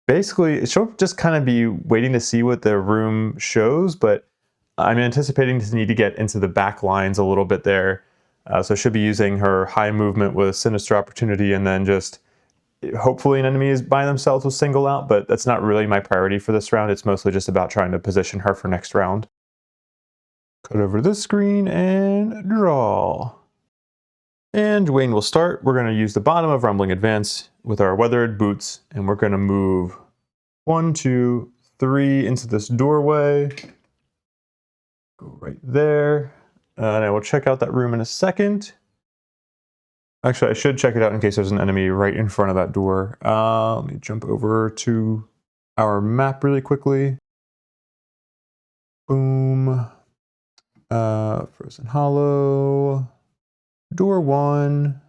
basically, she'll just kind of be waiting to see what the room shows, but I'm anticipating to need to get into the back lines a little bit there. So she'll be using her high movement with Sinister Opportunity, and then just hopefully an enemy is by themselves will single out, but that's not really my priority for this round. It's mostly just about trying to position her for next round. Cut over to this screen and draw. And Dwayne will start. We're going to use the bottom of Rumbling Advance with our Weathered Boots, and we're going to move 1, 2, 3 into this doorway. Go right there. And I will check out that room in a second. Actually, I should check it out in case there's an enemy right in front of that door. Let me jump over to our map really quickly. Boom. Frozen Hollow. Door 1.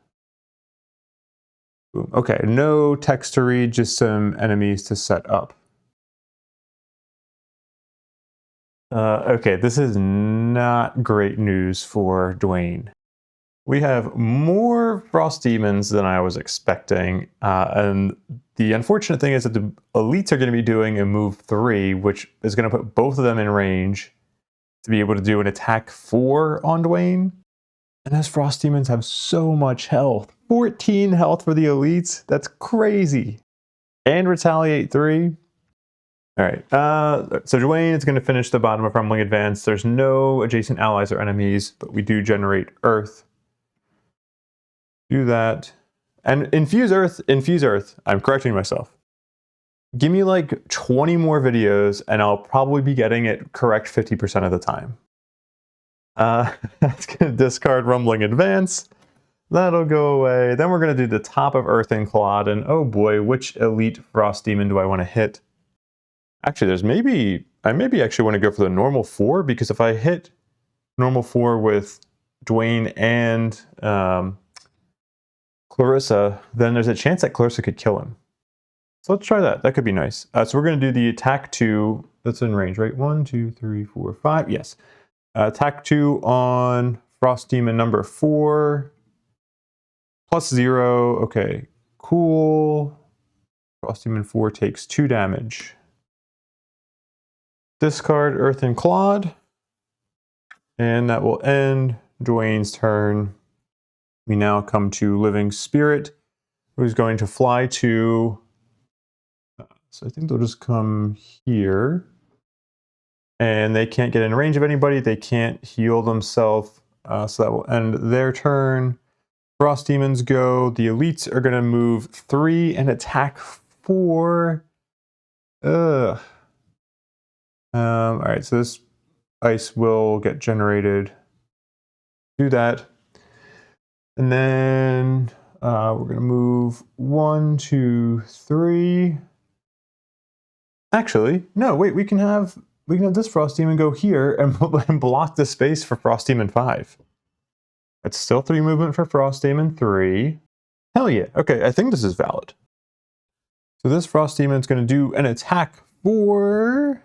Boom. Okay, no text to read, just some enemies to set up. Okay, this is not great news for Dwayne. We have more frost demons than I was expecting, and the unfortunate thing is that the elites are going to be doing a move 3, which is going to put both of them in range to be able to do an attack 4 on Dwayne. And those frost demons have so much health. 14 health for the elites? That's crazy. And retaliate 3. All right, so Dwayne is going to finish the bottom of Rumbling Advance. There's no adjacent allies or enemies, but we do generate Earth. Do that. And infuse Earth. I'm correcting myself. Give me like 20 more videos and I'll probably be getting it correct 50% of the time. That's going to discard Rumbling Advance. That'll go away. Then we're going to do the top of Earth and Clod. And oh boy, which elite frost demon do I want to hit? Actually, I maybe actually want to go for the normal 4, because if I hit normal 4 with Dwayne and Clarissa, then there's a chance that Clarissa could kill him. So let's try that. That could be nice. So we're going to do the attack 2. That's in range, right? 1, 2, 3, 4, 5. Yes. Attack 2 on Frost Demon number 4. +0. Okay, cool. Frost Demon 4 takes 2 damage. Discard Earth and Clod. And that will end Dwayne's turn. We now come to Living Spirit, who's going to fly to... So I think they'll just come here. And they can't get in range of anybody. They can't heal themselves. So that will end their turn. Frost Demons go. The elites are going to move 3 and attack 4. Ugh. All right, so this ice will get generated. Do that. And then we're going to move 1, 2, 3. Actually, no, wait, we can have this Frost Demon go here and block the space for Frost Demon 5. That's still 3 movement for Frost Demon 3. Hell yeah. Okay, I think this is valid. So this Frost Demon is going to do an attack 4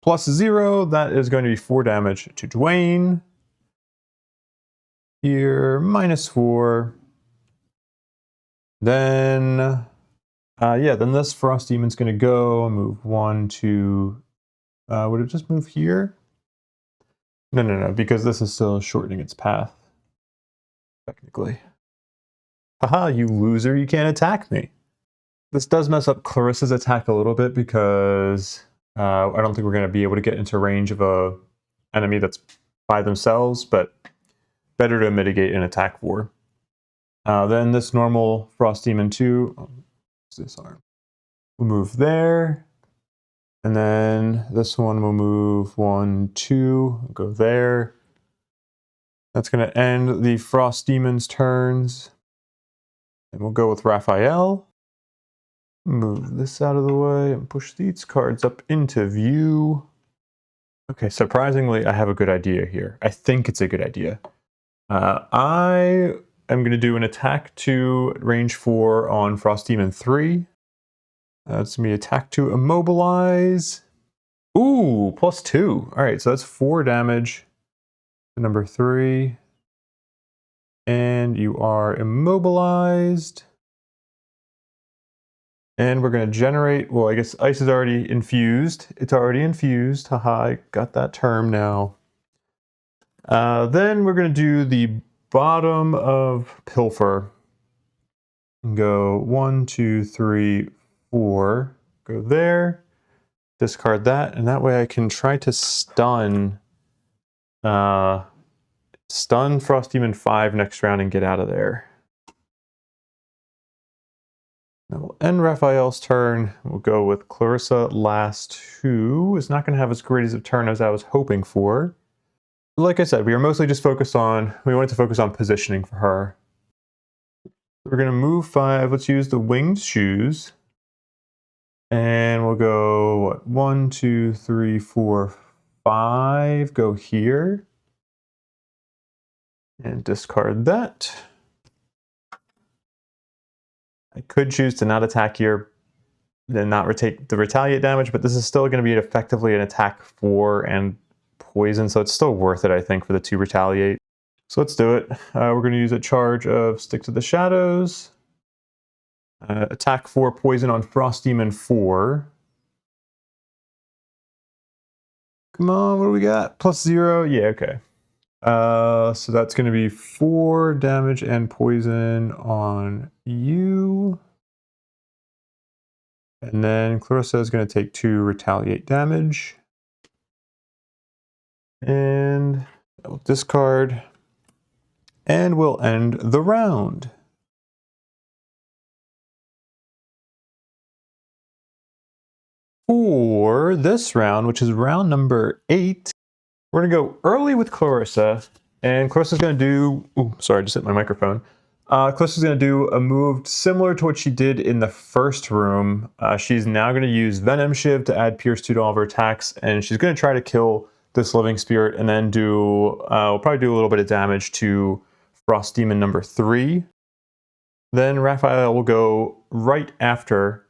+0. That is going to be 4 damage to Dwayne. Here, -4. Then, then this Frost Demon's going to go move 1, 2. Would it just move here? No, because this is still shortening its path. Technically. Haha, you loser, you can't attack me. This does mess up Clarissa's attack a little bit because I don't think we're going to be able to get into range of a enemy that's by themselves, but better to mitigate an attack 4. Then this normal Frost Demon 2, what's this arm? We'll move there. And then this one will move 1, 2, go there. That's going to end the Frost Demon's turns. And we'll go with Raphael. Move this out of the way and push these cards up into view. Okay, surprisingly, I have a good idea here. I think it's a good idea. I am going to do an attack 2 range 4 on Frost Demon 3. That's going to be attack 2 immobilize. Ooh, +2. All right, so that's 4 damage to number 3. And you are immobilized. And we're going to generate, well, I guess ice is already infused. It's already infused. Haha, I got that term now. Then we're going to do the bottom of Pilfer. And go 1, 2, 3, 4. Go there. Discard that. And that way I can try to stun Frost Demon 5 next round and get out of there. That will end Raphael's turn. We'll go with Clarissa last, who is not going to have as great as a turn as I was hoping for. like I said, we wanted to focus on positioning for her. We're going to move 5. Let's use the winged shoes. And we'll go, what, 1, 2, 3, 4, 5. Go here. And discard that. I could choose to not attack here, then not take the retaliate damage, but this is still going to be effectively an attack 4 and poison, so it's still worth it, I think, for the 2 retaliate. So let's do it. We're going to use a charge of Stick to the Shadows. Attack 4 poison on Frost Demon 4. Come on, what do we got? +0? Yeah, okay. So that's going to be 4 damage and poison on you. And then Clarissa is going to take 2 retaliate damage. And we'll discard. And we'll end the round. For this round, which is round number 8, we're going to go early with Clarissa. And Clarissa's going to do... Ooh, sorry, I just hit my microphone. Clarissa's going to do a move similar to what she did in the first room. She's now going to use Venom Shiv to add Pierce 2 to all of her attacks. And she's going to try to kill this living spirit and then we'll probably do a little bit of damage to Frost Demon number 3. Then Raphael will go right after,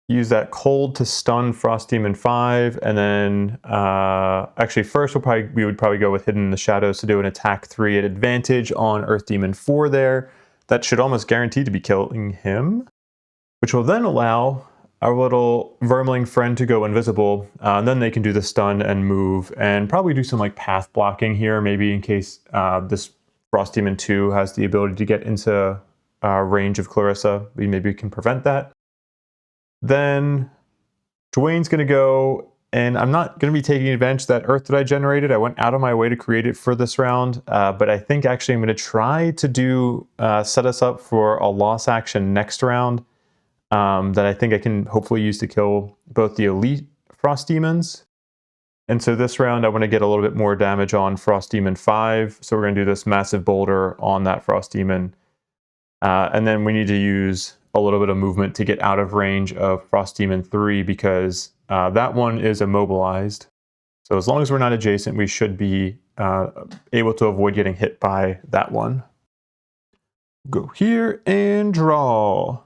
use that cold to stun Frost Demon 5, and then actually first we would probably go with Hidden in the Shadows to do an attack 3 at advantage on Earth Demon 4 there. That should almost guarantee to be killing him, which will then allow our little vermling friend to go invisible, and then they can do the stun and move, and probably do some like path blocking here, maybe in case this Frost Demon 2 has the ability to get into range of Clarissa. Maybe we can prevent that. Then Dwayne's going to go, and I'm not going to be taking advantage of that Earth that I generated. I went out of my way to create it for this round, but I think actually I'm going to try to do set us up for a loss action next round that I think I can hopefully use to kill both the elite Frost Demons. And so this round I want to get a little bit more damage on Frost Demon 5, so we're going to do this massive boulder on that Frost Demon. And then we need to use a little bit of movement to get out of range of Frost Demon 3 because that one is immobilized. So as long as we're not adjacent, we should be able to avoid getting hit by that one. Go here and draw.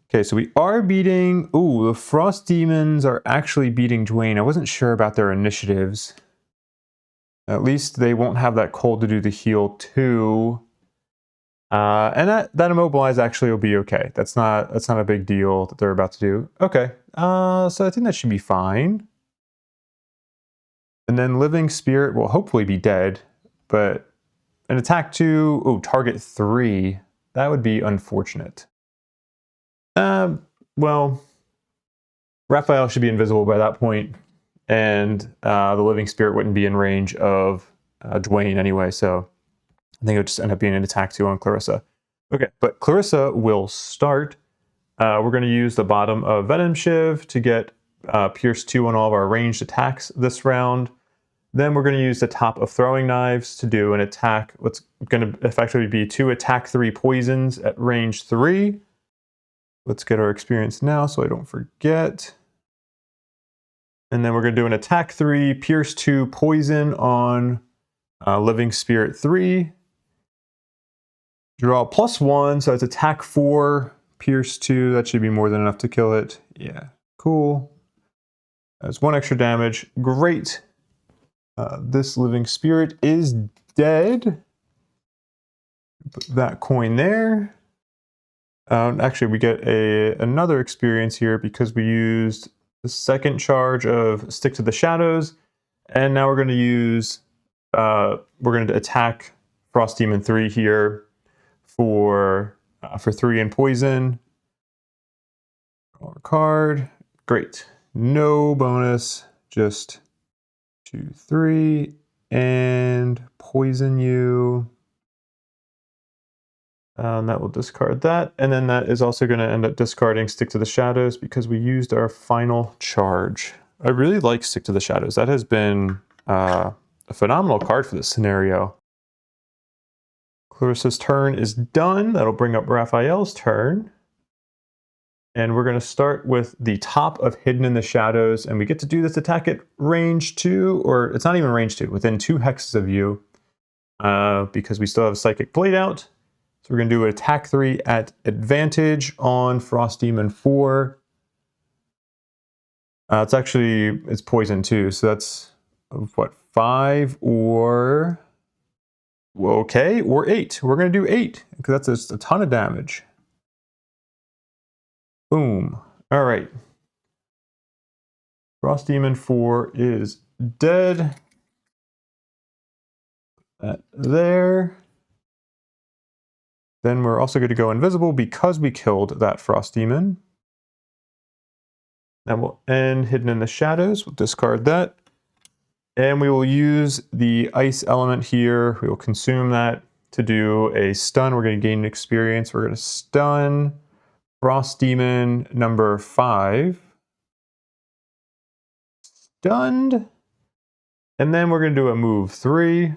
Okay, so we are beating... Ooh, the Frost Demons are actually beating Dwayne. I wasn't sure about their initiatives. At least they won't have that cold to do the heal too. And that immobilize actually will be okay. That's not a big deal that they're about to do. Okay, so I think that should be fine. And then Living Spirit will hopefully be dead, but an attack 2, oh, target 3, that would be unfortunate. Well, Raphael should be invisible by that point, and the Living Spirit wouldn't be in range of Dwayne anyway, so I think it would just end up being an attack 2 on Clarissa. Okay, but Clarissa will start. We're going to use the bottom of Venom Shiv to get Pierce 2 on all of our ranged attacks this round. Then we're going to use the top of Throwing Knives to do an attack. What's going to effectively be 2 attack 3 poisons at range 3. Let's get our experience now so I don't forget. And then we're going to do an attack 3, Pierce 2 poison on Living Spirit 3. Draw +1, so it's attack 4, Pierce 2. That should be more than enough to kill it. Yeah, cool. That's 1 extra damage. Great. This Living Spirit is dead. Put that coin there. Actually, we get another experience here because we used the second charge of Stick to the Shadows, and now we're going to use we're going to attack Frost Demon 3 here for 3 and poison. Draw a card. Great. No bonus. Just 2, 3, and poison you. That will discard that, and then that is also going to end up discarding Stick to the Shadows because we used our final charge. I really like Stick to the Shadows. That has been a phenomenal card for this scenario. Clarissa's turn is done. That'll bring up Raphael's turn. And we're going to start with the top of Hidden in the Shadows. And we get to do this attack at range 2, or it's not even range 2, within 2 hexes of you. Because we still have Psychic Blade out. So we're going to do attack 3 at advantage on Frost Demon 4. It's poison too, so that's what, 5 or... Okay, or 8. We're going to do 8, because that's just a ton of damage. Boom. All right. Frost Demon 4 is dead. That there. Then we're also going to go invisible because we killed that Frost Demon. That will end Hidden in the Shadows. We'll discard that. And we will use the ice element here. We will consume that to do a stun. We're going to gain experience. We're going to stun Frost Demon number 5. Stunned. And then we're going to do a move 3.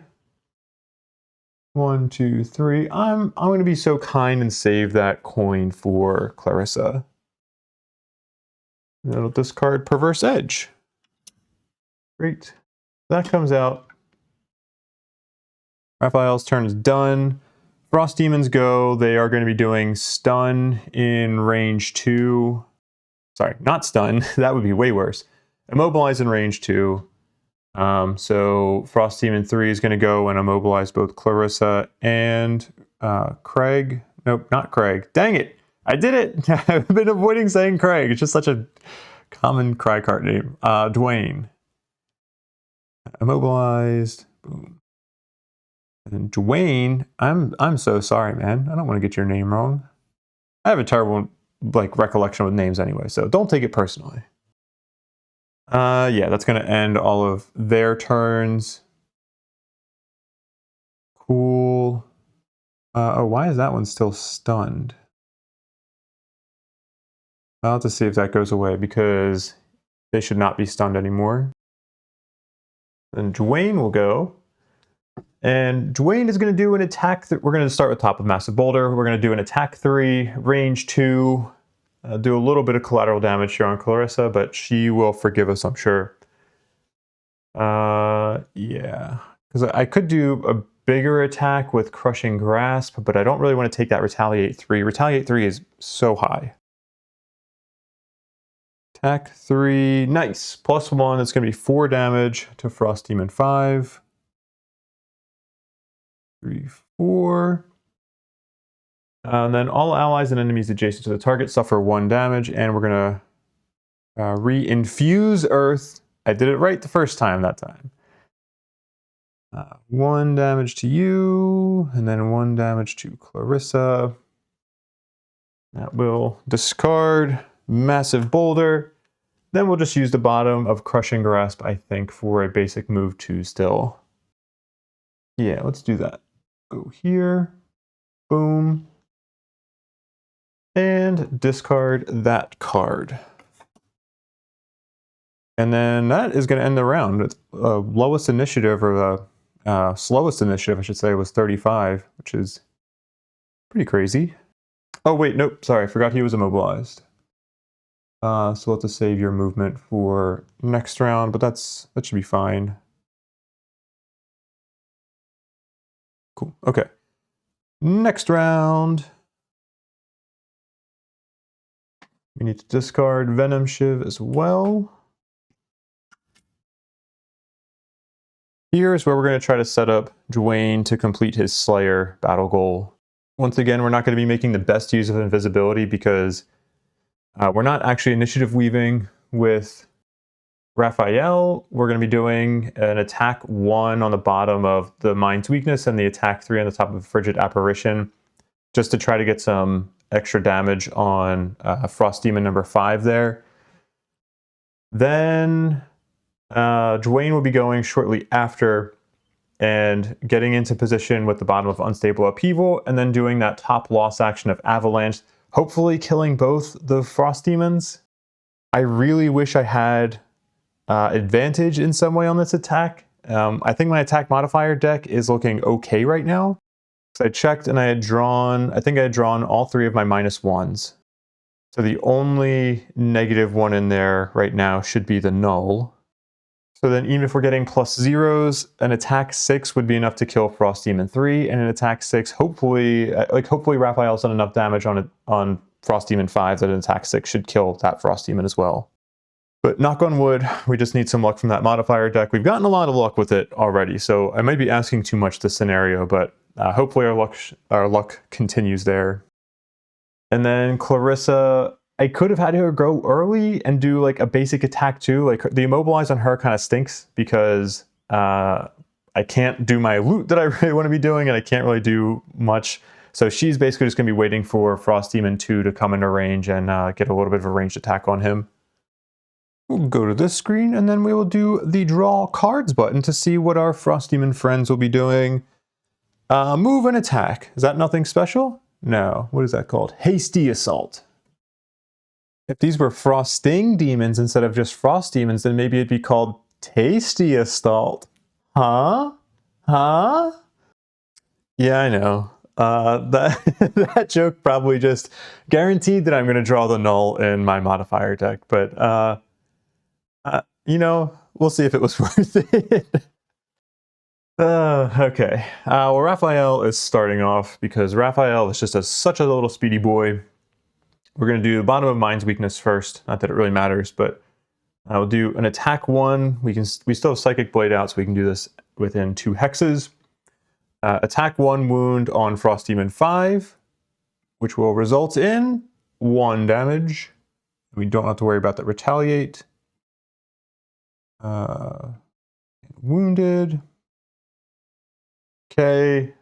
1, 2, 3. I'm going to be so kind and save that coin for Clarissa. And it'll discard Perverse Edge. Great. That comes out. Raphael's turn is done. Frost Demons go. They are going to be doing stun in range 2. Sorry, not stun. That would be way worse. Immobilize in range 2. So Frost Demon 3 is going to go and immobilize both Clarissa and Craig. Nope, not Craig. Dang it! I did it! I've been avoiding saying Craig. It's just such a common Cragheart name. Dwayne. Immobilized. Boom. And Dwayne, I'm so sorry, man. I don't want to get your name wrong. I have a terrible recollection with names anyway, so don't take it personally. Yeah, that's going to end all of their turns. Cool. Oh, why is that one still stunned? I'll have to see if that goes away because they should not be stunned anymore. Then Dwayne will go. And Dwayne is going to do an attack that we're going to start with top of Massive Boulder. We're going to do an attack 3, range 2. Do a little bit of collateral damage here on Clarissa, but she will forgive us, I'm sure. Yeah. Because I could do a bigger attack with Crushing Grasp, but I don't really want to take that Retaliate 3. Retaliate 3 is so high. Attack 3. Nice. +1. It's going to be 4 damage to Frost Demon 5. 3, 4. And then all allies and enemies adjacent to the target suffer 1 damage, and we're going to re-infuse Earth. I did it right the first time that time. 1 damage to you, and then 1 damage to Clarissa. That will discard Massive Boulder. Then we'll just use the bottom of Crushing Grasp, I think, for a basic move 2 still. Yeah, let's do that. Go here. Boom. And discard that card. And then that is going to end the round. Lowest initiative, or the slowest initiative, I should say, was 35, which is pretty crazy. Oh, wait, nope, sorry, I forgot he was immobilized. So we'll have to save your movement for next round, but that should be fine. Cool, okay. Next round. We need to discard Venom Shiv as well. Here's where we're going to try to set up Dwayne to complete his Slayer battle goal. Once again, we're not going to be making the best use of invisibility because we're not actually initiative weaving with Raphael. We're going to be doing an attack 1 on the bottom of the Mind's Weakness and the attack 3 on the top of Frigid Apparition, just to try to get some extra damage on Frost Demon number 5 there. Then Dwayne will be going shortly after and getting into position with the bottom of Unstable Upheaval, and then doing that top loss action of Avalanche, hopefully killing both the Frost Demons. I really wish I had advantage in some way on this attack, I think my attack modifier deck is looking okay right now. So I checked and I think I had drawn all 3 of my -1s. So the only negative one in there right now should be the null. So then even if we're getting +0s, an attack 6 would be enough to kill Frost Demon 3, and an attack 6, hopefully Raphael's done enough damage on Frost Demon 5 that an attack 6 should kill that Frost Demon as well. But knock on wood, we just need some luck from that modifier deck. We've gotten a lot of luck with it already, so I might be asking too much this scenario, but hopefully our luck continues there. And then Clarissa, I could have had her go early and do like a basic attack too. Like the immobilize on her kind of stinks because I can't do my loot that I really want to be doing, and I can't really do much. So she's basically just going to be waiting for Frost Demon 2 to come into range and get a little bit of a ranged attack on him. We'll go to this screen and then we will do the draw cards button to see what our Frost Demon friends will be doing. Move and attack. Is that nothing special? No. What is that called? Hasty Assault. If these were Frosting Demons instead of just Frost Demons, then maybe it'd be called Tasty Assault. Huh? Huh? Yeah, I know. That joke probably just guaranteed that I'm going to draw the null in my modifier deck, but you know, we'll see if it was worth it. Okay. Well, Raphael is starting off because Raphael is just such a little speedy boy. We're going to do the bottom of Mind's Weakness first. Not that it really matters, but I'll do an attack 1. We still have Psychic Blade out, so we can do this within 2 hexes. Attack 1 wound on Frost Demon 5, which will result in 1 damage. We don't have to worry about that retaliate. Wounded. Okay.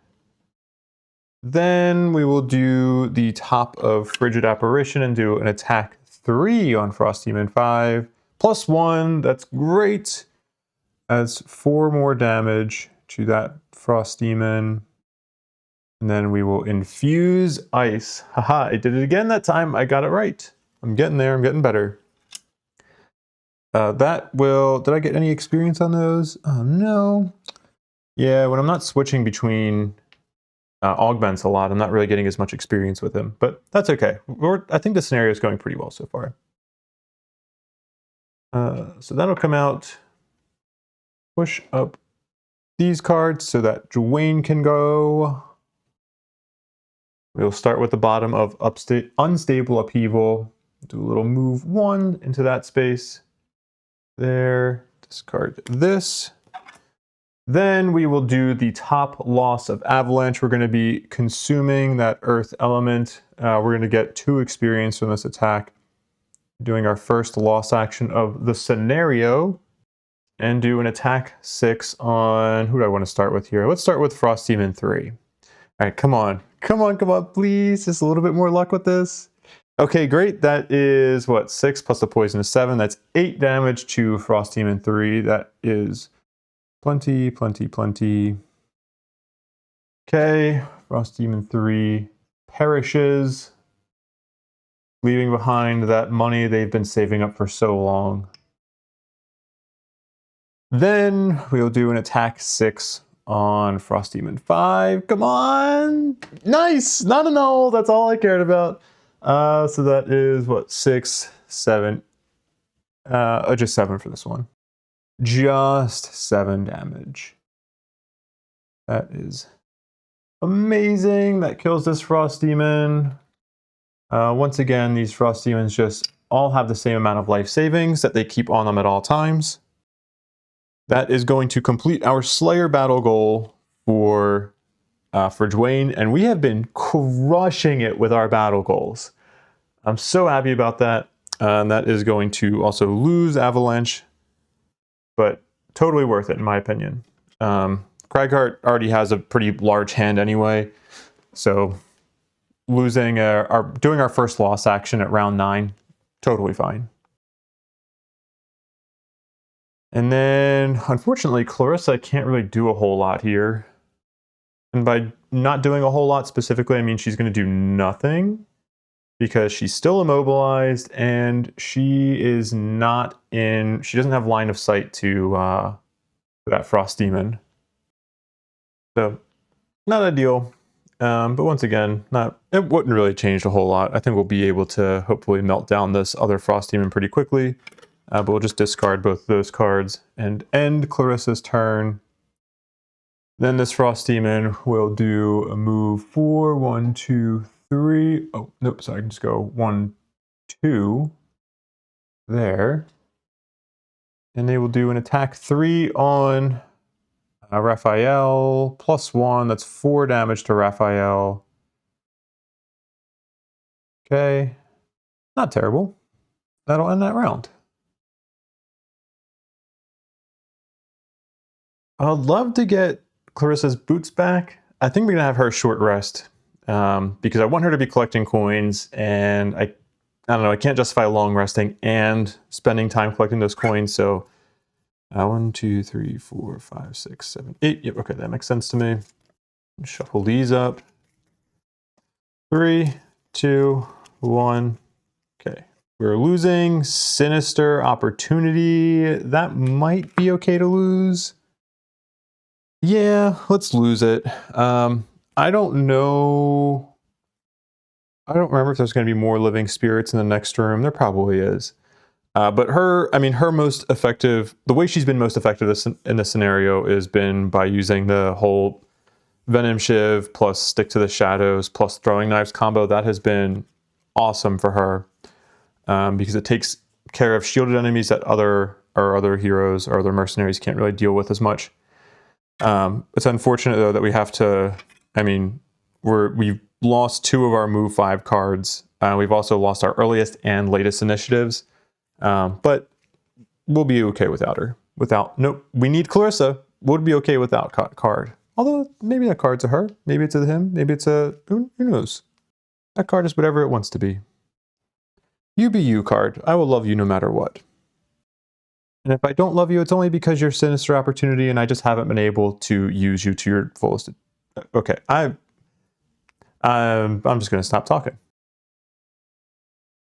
Then we will do the top of Frigid Apparition and do an attack 3 on Frost Demon 5. +1, that's great. Adds 4 more damage to that Frost Demon. And then we will infuse ice. Haha, I did it again that time. I got it right. I'm getting there. I'm getting better. Did I get any experience on those? Oh, no. Yeah, when I'm not switching between augments a lot, I'm not really getting as much experience with him, but that's okay. I think the scenario is going pretty well so far. So that'll come out. Push up these cards so that Dwayne can go. We'll start with the bottom of Unstable Upheaval. Do a little move 1 into that space. There. Discard this. Then we will do the top loss of Avalanche. We're going to be consuming that Earth element. We're going to get 2 experience from this attack. Doing our first loss action of the scenario. And do an attack 6 on... Who do I want to start with here? Let's start with Frost Demon 3. Alright, come on. Come on, please. Just a little bit more luck with this. Okay, great. That is, 6 plus the poison is 7. That's 8 damage to Frost Demon 3. That is plenty. Okay, Frost Demon 3 perishes, leaving behind that money they've been saving up for so long. Then we'll do an attack 6 on Frost Demon 5. Come on! Nice! Not a null, that's all I cared about. So that is, 6, 7. Just 7 for this one. Just 7 damage. That is amazing. That kills this Frost Demon. Once again, these Frost Demons just all have the same amount of life savings that they keep on them at all times. That is going to complete our Slayer battle goal for Dwayne, and we have been crushing it with our battle goals. I'm so happy about that. And that is going to also lose Avalanche, but totally worth it in my opinion. Cragheart already has a pretty large hand anyway, so losing doing our first loss action at round 9, totally fine. And then, unfortunately, Clarissa can't really do a whole lot here. And by not doing a whole lot specifically, I mean she's going to do nothing, because she's still immobilized and she doesn't have line of sight to that Frost Demon. So, not ideal. But once again, it wouldn't really change a whole lot. I think we'll be able to hopefully melt down this other Frost Demon pretty quickly. But we'll just discard both of those cards and end Clarissa's turn. Then this Frost Demon will do a move 4, 1, 2, 3. Oh, nope, so I can just go 1, 2 there. And they will do an attack 3 on Raphael, +1. That's 4 damage to Raphael. Okay, not terrible. That'll end that round. I'd love to get Clarissa's boots back. I think we're gonna have her short rest because I want her to be collecting coins, and I don't know, I can't justify long resting and spending time collecting those coins. So 1, 2, 3, 4, 5, 6, 7, 8. Yep, okay, that makes sense to me. Shuffle these up. 3, 2, 1. Okay, we're losing Sinister Opportunity. That might be okay to lose. Yeah, let's lose it. I don't know. I don't remember if there's going to be more living spirits in the next room. There probably is. But her most effective, the way she's been most effective in this scenario has been by using the whole Venom Shiv plus Stick to the Shadows plus Throwing Knives combo. That has been awesome for her because it takes care of shielded enemies that other heroes or other mercenaries can't really deal with as much. It's unfortunate though that we have to, we've lost 2 of our move 5 cards. We've also lost our earliest and latest initiatives. But we'll be okay without her. Nope, we need Clarissa. We'll be okay without card. Although maybe that card's a her, maybe it's a him, maybe it's a, who knows? That card is whatever it wants to be. You be you card. I will love you no matter what. And if I don't love you, it's only because you're Sinister Opportunity and I just haven't been able to use you to your fullest. Okay, I'm just going to stop talking.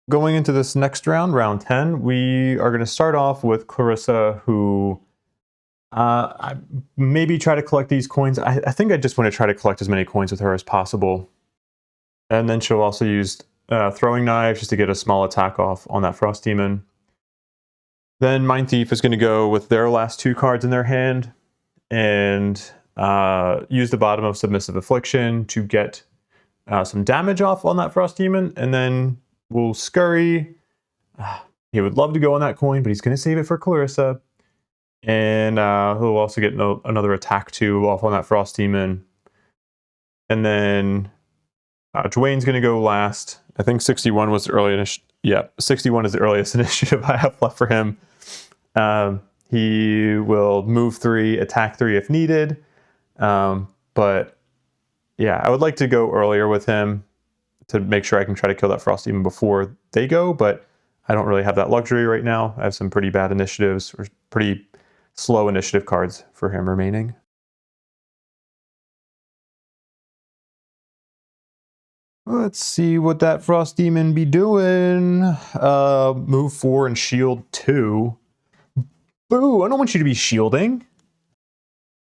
Going into this next round, round 10, we are going to start off with Clarissa, who I maybe try to collect these coins. I think I just want to try to collect as many coins with her as possible. And then she'll also use Throwing Knives just to get a small attack off on that Frost Demon. Then Mindthief is going to go with their last 2 cards in their hand and use the bottom of Submissive Affliction to get some damage off on that Frost Demon. And then we'll scurry. He would love to go on that coin, but he's going to save it for Clarissa. And he'll also get another attack 2 off on that Frost Demon. And then Dwayne's going to go last. I think 61 was the earliest. Yeah, 61 is the earliest initiative I have left for him. He will move 3, attack 3 if needed. But yeah, I would like to go earlier with him to make sure I can try to kill that Frost Demon before they go, but I don't really have that luxury right now. I have some pretty bad initiatives, or pretty slow initiative cards for him remaining. Let's see what that Frost Demon be doing. Move 4 and shield 2. Boo, I don't want you to be shielding.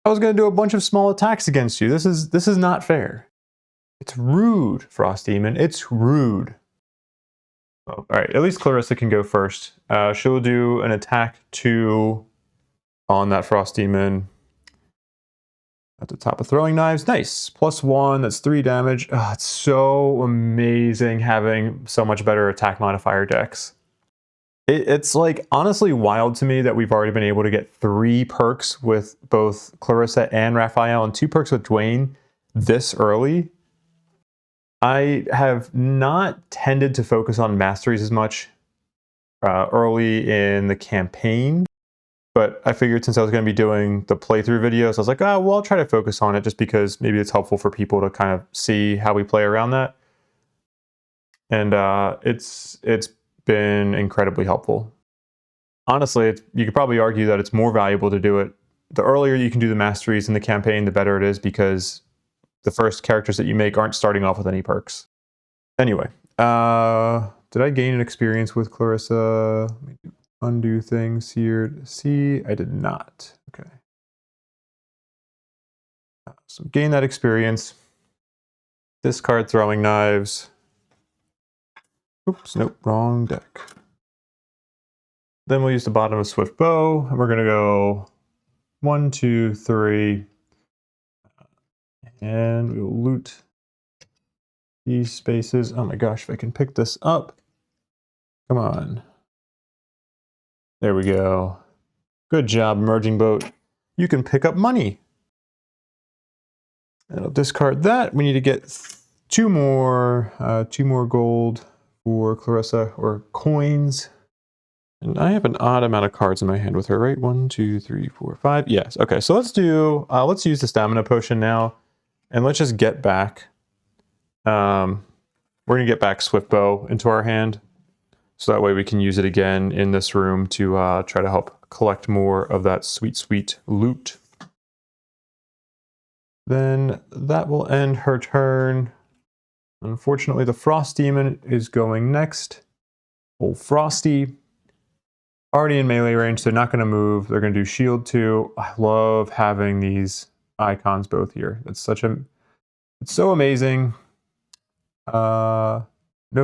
I was going to do a bunch of small attacks against you. This is not fair. It's rude, Frost Demon. It's rude. Oh, all right, at least Clarissa can go first. She'll do an attack 2 on that Frost Demon. At the top of Throwing Knives. Nice. +1. That's 3 damage. Oh, it's so amazing having so much better attack modifier decks. It's like honestly wild to me that we've already been able to get 3 perks with both Clarissa and Raphael and 2 perks with Dwayne this early. I have not tended to focus on masteries as much early in the campaign. But I figured since I was going to be doing the playthrough videos, I was like, oh, well, I'll try to focus on it just because maybe it's helpful for people to kind of see how we play around that. And it's been incredibly helpful. Honestly, you could probably argue that it's more valuable to do it. The earlier you can do the masteries in the campaign, the better it is because the first characters that you make aren't starting off with any perks. Anyway, did I gain an experience with Clarissa? Let me undo things here to see. I did not. Okay. So gain that experience. Discard throwing knives. Oops, nope, wrong deck. Then we'll use the bottom of Swift Bow, and we're going to go 1, 2, 3. And we will loot these spaces. Oh my gosh, if I can pick this up. Come on. There we go. Good job, Emerging Boat. You can pick up money. And I'll discard that. We need to get two more gold for Clarissa, or coins. And I have an odd amount of cards in my hand with her, right? 1, 2, 3, 4, 5. Yes. Okay, so let's use the stamina potion now. And let's just get back. We're going to get back Swift Bow into our hand. So that way we can use it again in this room to try to help collect more of that sweet, sweet loot. Then that will end her turn. Unfortunately, the Frost Demon is going next. Old Frosty. Already in melee range, they're not going to move. They're going to do shield 2. I love having these icons both here. It's so amazing. No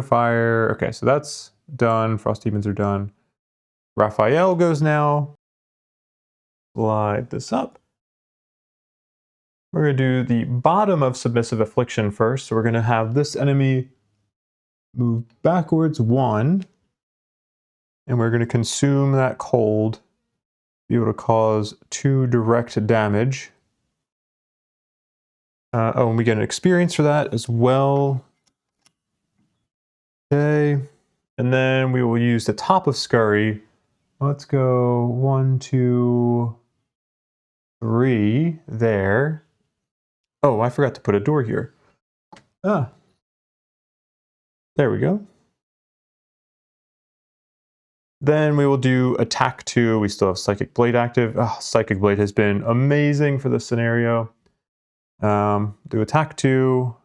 fire. Okay, so that's done. Frost Demons are done. Raphael goes now. Slide this up. We're going to do the bottom of Submissive Affliction first. So we're going to have this enemy move backwards 1. And we're going to consume that cold. Be able to cause 2 direct damage. And we get an experience for that as well. Okay. And then we will use the top of Scurry. Let's go 1, 2, 3 there. Oh, I forgot to put a door here. There we go. Then we will do attack 2. We still have Psychic Blade active. Psychic Blade has been amazing for this scenario. Do attack 2.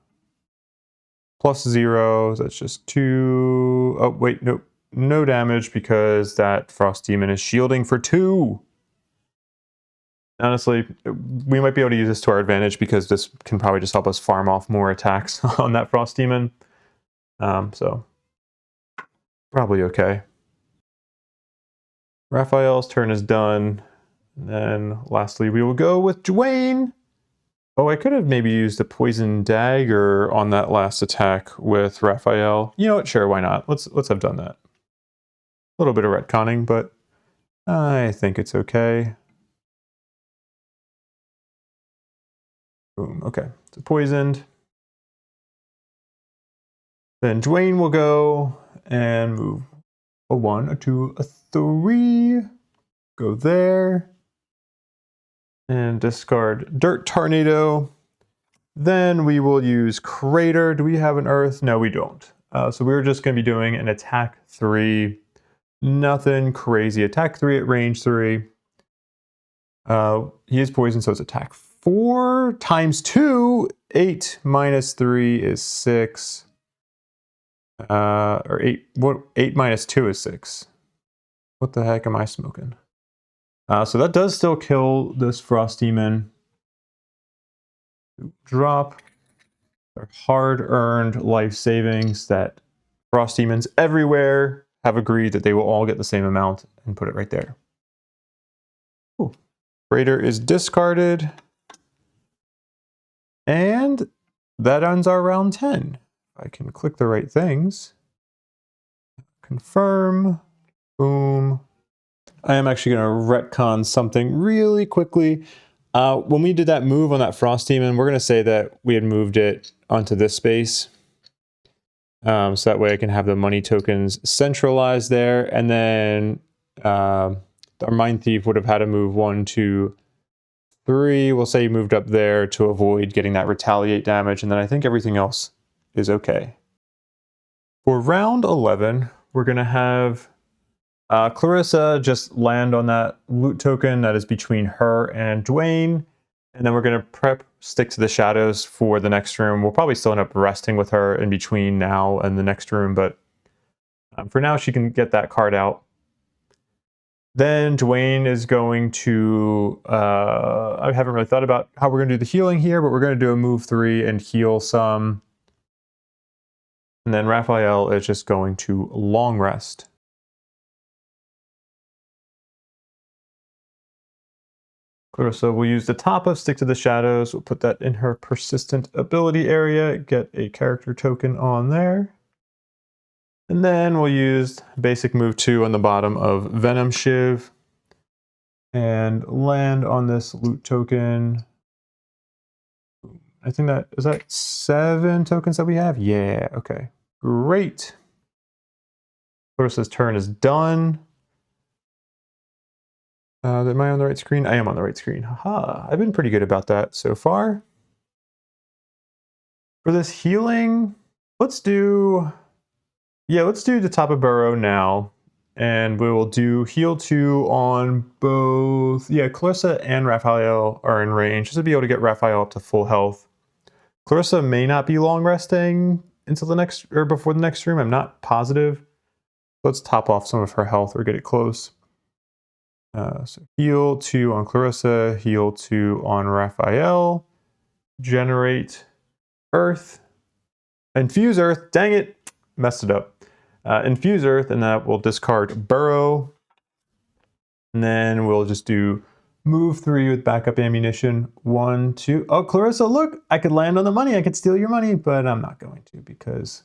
+0. That's just 2. Oh, wait, nope. No damage because that Frost Demon is shielding for 2. Honestly, we might be able to use this to our advantage because this can probably just help us farm off more attacks on that Frost Demon. So, probably okay. Raphael's turn is done. And then lastly, we will go with Dwayne. Oh, I could have maybe used the Poison Dagger on that last attack with Raphael. You know what? Sure, why not? Let's have done that. A little bit of retconning, but I think it's okay. Boom. Okay, so poisoned. Then Dwayne will go and move a 1, a 2, a 3. Go there. And discard Dirt Tornado. Then we will use Crater. Do we have an Earth? No, we don't. So we're just going to be doing an attack 3. Nothing crazy. Attack 3 at range 3. He is poisoned, so it's attack 4 times 2. 8 minus 3 is 6. Or 8. What? 8 minus 2 is 6. What the heck am I smoking? So that does still kill this Frost Demon. Drop their hard-earned life savings that Frost Demons everywhere have agreed that they will all get the same amount and put it right there. Cool. Raider is discarded. And that ends our round 10. I can click the right things. Confirm. Boom. I am actually going to retcon something really quickly. When we did that move on that Frost Demon, we're going to say that we had moved it onto this space. So that way I can have the money tokens centralized there. And then our Mindthief would have had to move 1, 2, 3. We'll say he moved up there to avoid getting that retaliate damage. And then I think everything else is okay. For round 11, we're going to have Clarissa just land on that loot token that is between her and Dwayne. And then we're going to prep Stick to the Shadows for the next room. We'll probably still end up resting with her in between now and the next room, but for now she can get that card out. Then Dwayne is going to, I haven't really thought about how we're going to do the healing here, but we're going to do a move 3 and heal some. And then Raphael is just going to long rest. Clarissa will use the top of Stick to the Shadows. We'll put that in her persistent ability area, get a character token on there. And then we'll use basic move 2 on the bottom of Venom Shiv and land on this loot token. I think is that 7 tokens that we have? Yeah, okay. Great. Clarissa's turn is done. Am I on the right screen? I am on the right screen. Haha, I've been pretty good about that so far. For this healing, let's do the top of Burrow now. And we will do heal 2 on both. Yeah, Clarissa and Raphael are in range, just to be able to get Raphael up to full health. Clarissa may not be long resting until the next, or before the next stream. I'm not positive. Let's top off some of her health or get it close. So heal 2 on Clarissa, heal 2 on Raphael. Generate Earth. Infuse Earth. Dang it. Messed it up. Infuse Earth, and that will discard Burrow. And then we'll just do move 3 with backup ammunition. 1, 2. Oh, Clarissa, look! I could land on the money. I could steal your money, but I'm not going to because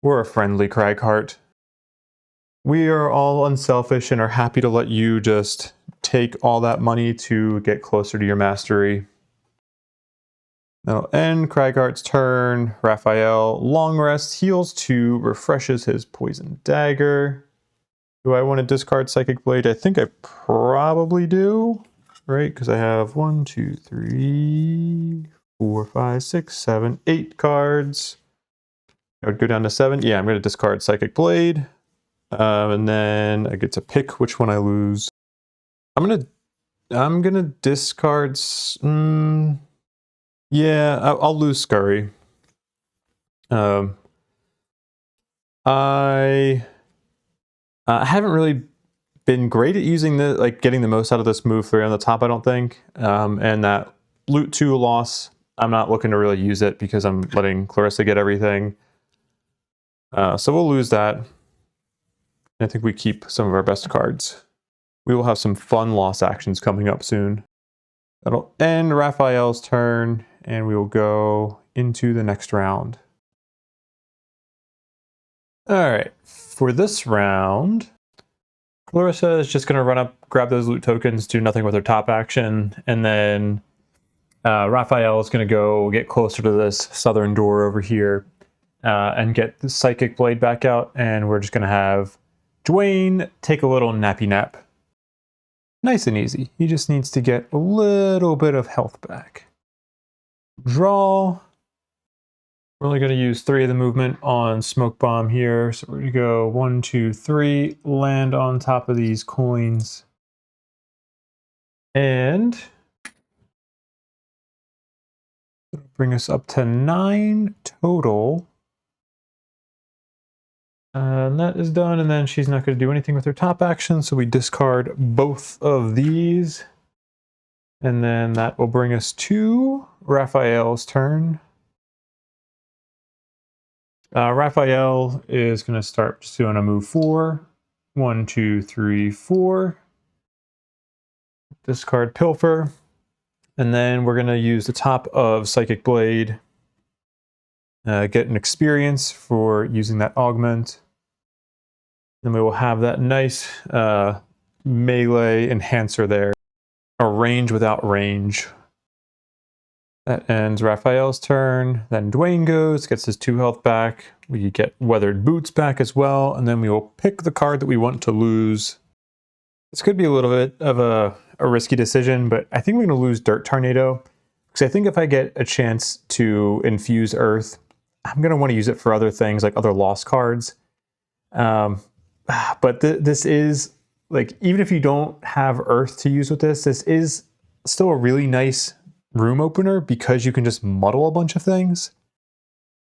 we're a friendly Cragheart. We are all unselfish and are happy to let you just take all that money to get closer to your mastery. That'll end Cragheart's turn. Raphael, long rest, heals 2, refreshes his poison dagger. Do I want to discard Psychic Blade? I think I probably do, right? Because I have 1, 2, 3, 4, 5, 6, 7, 8 cards. I would go down to 7. Yeah, I'm going to discard Psychic Blade. And then I get to pick which one I lose. I'm gonna discard. Yeah, I'll lose Scurry. I haven't really been great at using getting the most out of this move 3 on the top, I don't think. And that loot 2 loss, I'm not looking to really use it because I'm letting Clarissa get everything. So we'll lose that. I think we keep some of our best cards. We will have some fun loss actions coming up soon. That'll end Raphael's turn, and we will go into the next round. Alright, for this round, Clarissa is just going to run up, grab those loot tokens, do nothing with her top action, and then Raphael is going to go get closer to this southern door over here and get the Psychic Blade back out, and we're just going to have Dwayne take a little nappy nap. Nice and easy. He just needs to get a little bit of health back. Draw. We're only going to use 3 of the movement on Smoke Bomb here. So we're going to go 1, 2, 3, land on top of these coins. And bring us up to 9 total. And that is done, and then she's not going to do anything with her top action, so we discard both of these. And then that will bring us to Raphael's turn. Raphael is going to start just doing a move 4. 1, 2, 3, 4. Discard Pilfer. And then we're going to use the top of Psychic Blade. Get an experience for using that augment. Then we will have that nice melee enhancer there. A range without range. That ends Raphael's turn. Then Dwayne goes, gets his 2 health back. We get Weathered Boots back as well. And then we will pick the card that we want to lose. This could be a little bit of a risky decision, but I think we're going to lose Dirt Tornado. Because I think if I get a chance to infuse Earth, I'm going to want to use it for other things, like other lost cards. But this is, like, even if you don't have Earth to use with this is still a really nice room opener because you can just muddle a bunch of things.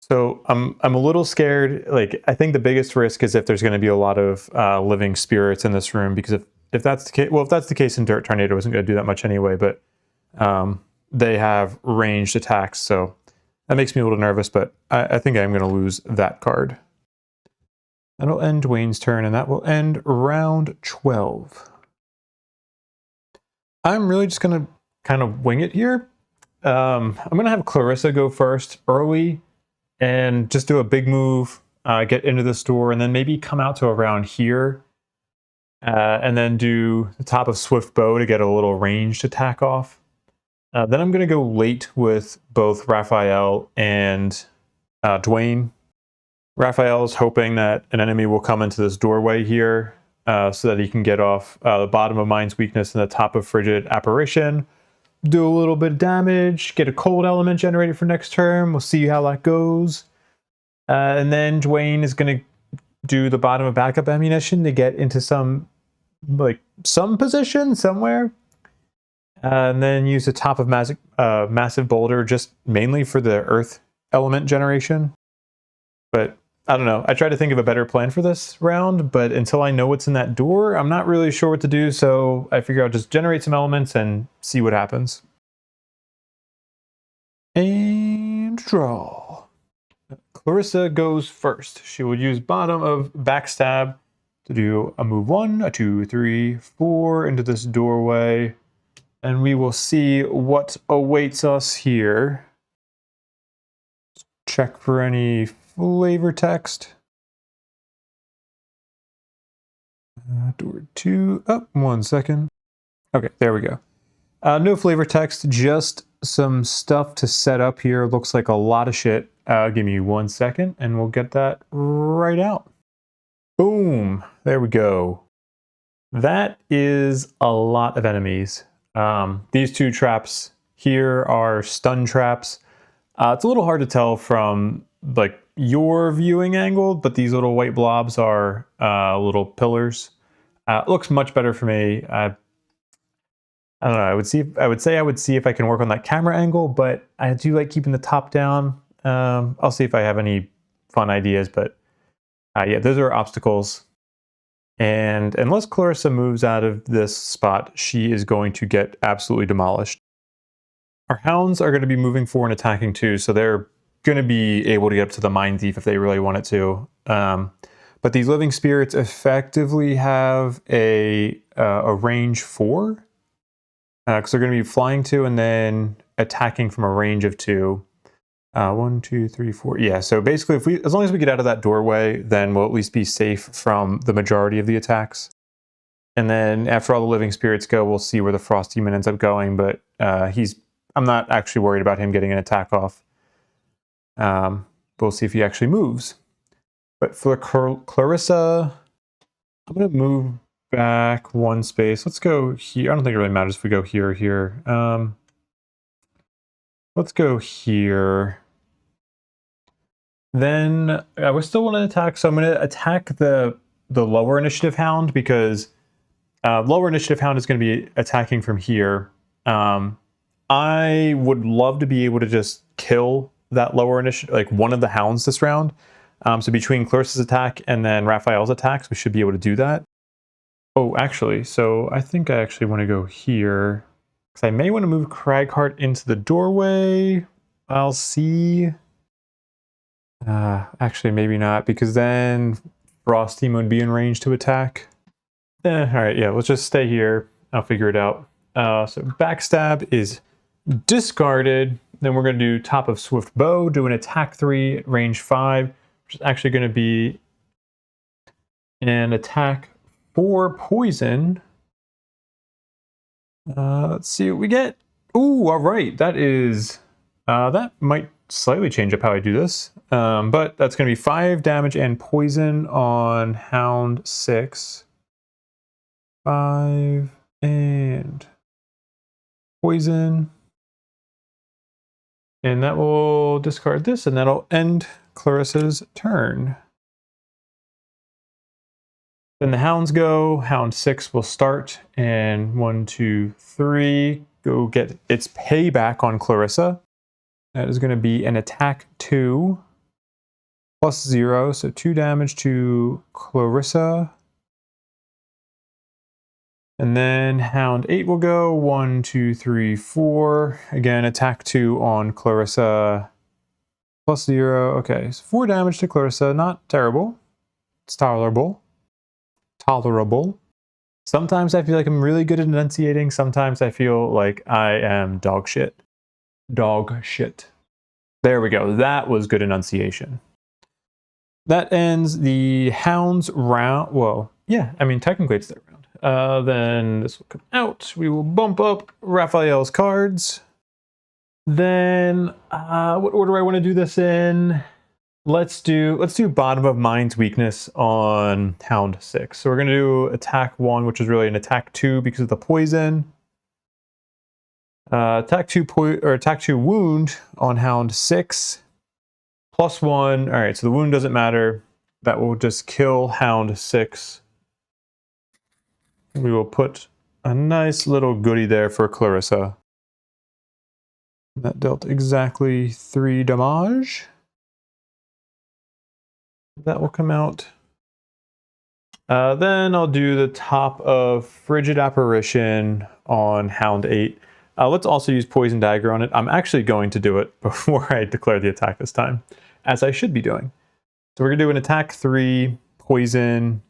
So I'm a little scared. Like, I think the biggest risk is if there's going to be a lot of living spirits in this room, because if that's the case, well, if that's the case, in Dirt Tornado isn't going to do that much anyway, but they have ranged attacks, so that makes me a little nervous, but I think I'm going to lose that card. That'll end Dwayne's turn, and that will end round 12. I'm really just going to kind of wing it here. I'm going to have Clarissa go first early and just do a big move, get into the store, and then maybe come out to around here, and then do the top of Swift Bow to get a little ranged attack off. Then I'm going to go late with both Raphael and Dwayne. Raphael is hoping that an enemy will come into this doorway here so that he can get off the bottom of Mind's Weakness and the top of Frigid Apparition. Do a little bit of damage, get a cold element generated for next turn. We'll see how that goes. And then Dwayne is going to do the bottom of backup ammunition to get into some position somewhere. And then use the top of Massive Boulder just mainly for the earth element generation. But I don't know. I tried to think of a better plan for this round, but until I know what's in that door, I'm not really sure what to do, so I figure I'll just generate some elements and see what happens. And draw. Clarissa goes first. She will use bottom of Backstab to do a move 1, 2, 3, 4 into this doorway. And we will see what awaits us here. Check for any flavor text. Door 2. Oh, 1 second. Okay, there we go. No flavor text, just some stuff to set up here. Looks like a lot of shit. Give me 1 second and we'll get that right out. Boom. There we go. That is a lot of enemies. These 2 traps here are stun traps. It's a little hard to tell from like your viewing angle, but these little white blobs are little pillars. It looks much better for me. I don't know. I would see if I can work on that camera angle, but I do like keeping the top down. I'll see if I have any fun ideas, but yeah, those are obstacles. And unless Clarissa moves out of this spot, she is going to get absolutely demolished. Our hounds are going to be moving forward and attacking too, so they're going to be able to get up to the Mindthief if they really wanted to. But these living spirits effectively have a range 4, because they're going to be flying 2 and then attacking from a range of 2. 1, 2, 3, 4. Yeah, so basically, as long as we get out of that doorway, then we'll at least be safe from the majority of the attacks. And then after all the living spirits go, we'll see where the Frost Demon ends up going. But I'm not actually worried about him getting an attack off. We'll see if he actually moves. But for Clarissa, I'm going to move back 1 space. Let's go here. I don't think it really matters if we go here or here. Let's go here. Then we still want to attack, so I'm going to attack the lower initiative hound because lower initiative hound is going to be attacking from here. I would love to be able to just kill that lower initiative, like one of the hounds this round. So between Clarissa's attack and then Raphael's attacks, we should be able to do that. Oh, actually, so I think I actually want to go here because I may want to move Cragheart into the doorway. I'll see. Actually, maybe not, because then Frost Demon would be in range to attack. All right, yeah, let's just stay here. I'll figure it out. So Backstab is discarded. Then we're going to do top of Swift Bow, do an attack 3, range 5, which is actually going to be an attack 4 poison. Let's see what we get. Ooh, all right, that is that might slightly change up how I do this. But that's going to be 5 damage and poison on Hound 6. 5 and poison. And that will discard this, and that'll end Clarissa's turn. Then the hounds go. Hound 6 will start, and 1, 2, 3 go get its payback on Clarissa. That is going to be an attack 2 plus 0, so 2 damage to Clarissa. And then Hound 8 will go. 1, 2, 3, 4. Again, attack 2 on Clarissa. +0. Okay, so 4 damage to Clarissa. Not terrible. It's tolerable. Tolerable. Sometimes I feel like I'm really good at enunciating. Sometimes I feel like I am dog shit. Dog shit. There we go. That was good enunciation. That ends the Hound's round. Well, yeah, I mean, technically it's their round. Then this will come out. We will bump up Raphael's cards. Then, what order I want to do this in? Let's do bottom of mind's weakness on Hound 6. So we're going to do attack 1, which is really an attack 2 because of the poison. Attack 2 wound on Hound 6. +1. All right, so the wound doesn't matter. That will just kill Hound 6. We will put a nice little goodie there for Clarissa. That dealt exactly 3 damage. That will come out. Then I'll do the top of Frigid Apparition on Hound 8. Let's also use Poison Dagger on it. I'm actually going to do it before I declare the attack this time, as I should be doing. So we're going to do an attack 3, poison.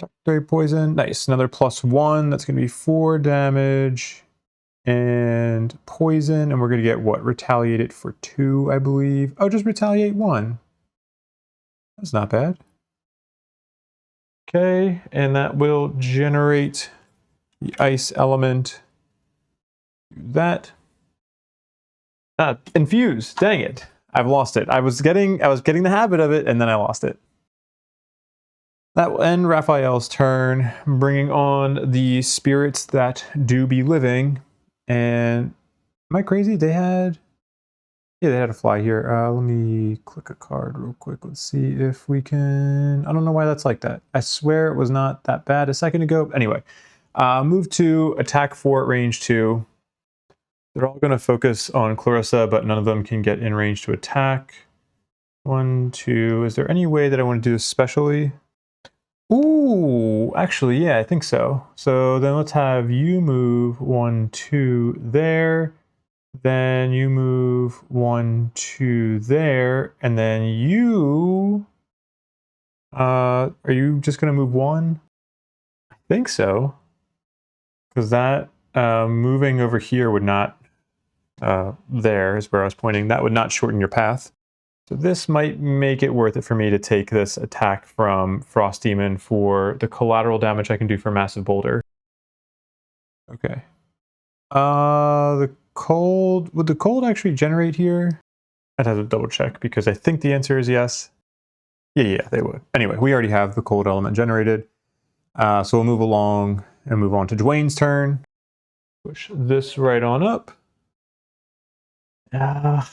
Attack 3, poison. Nice. Another +1. That's going to be 4 damage. And poison. And we're going to get what? Retaliate it for 2, I believe. Oh, just retaliate 1. That's not bad. Okay, and that will generate the ice element. Do that. Infuse. Dang it. I've lost it. I was getting the habit of it, and then I lost it. That will end Raphael's turn, bringing on the spirits that do be living. And am I crazy? They had a fly here. Let me click a card real quick. Let's see if we can... I don't know why that's like that. I swear it was not that bad a second ago. Anyway, move to attack 4 at range 2. They're all going to focus on Clarissa, but none of them can get in range to attack. 1, 2. Is there any way that I want to do this specially? Ooh, actually, yeah, I think so. So then let's have you move 1, 2 there. Then you move 1, 2 there. And then you... are you just going to move 1? I think so. Because that moving over here would not... there is where I was pointing. That would not shorten your path. So this might make it worth it for me to take this attack from Frost Demon for the collateral damage I can do for Massive Boulder. Okay. The cold... Would the cold actually generate here? I'd have to double check because I think the answer is yes. Yeah, they would. Anyway, we already have the cold element generated. So we'll move along and move on to Dwayne's turn. Push this right on up.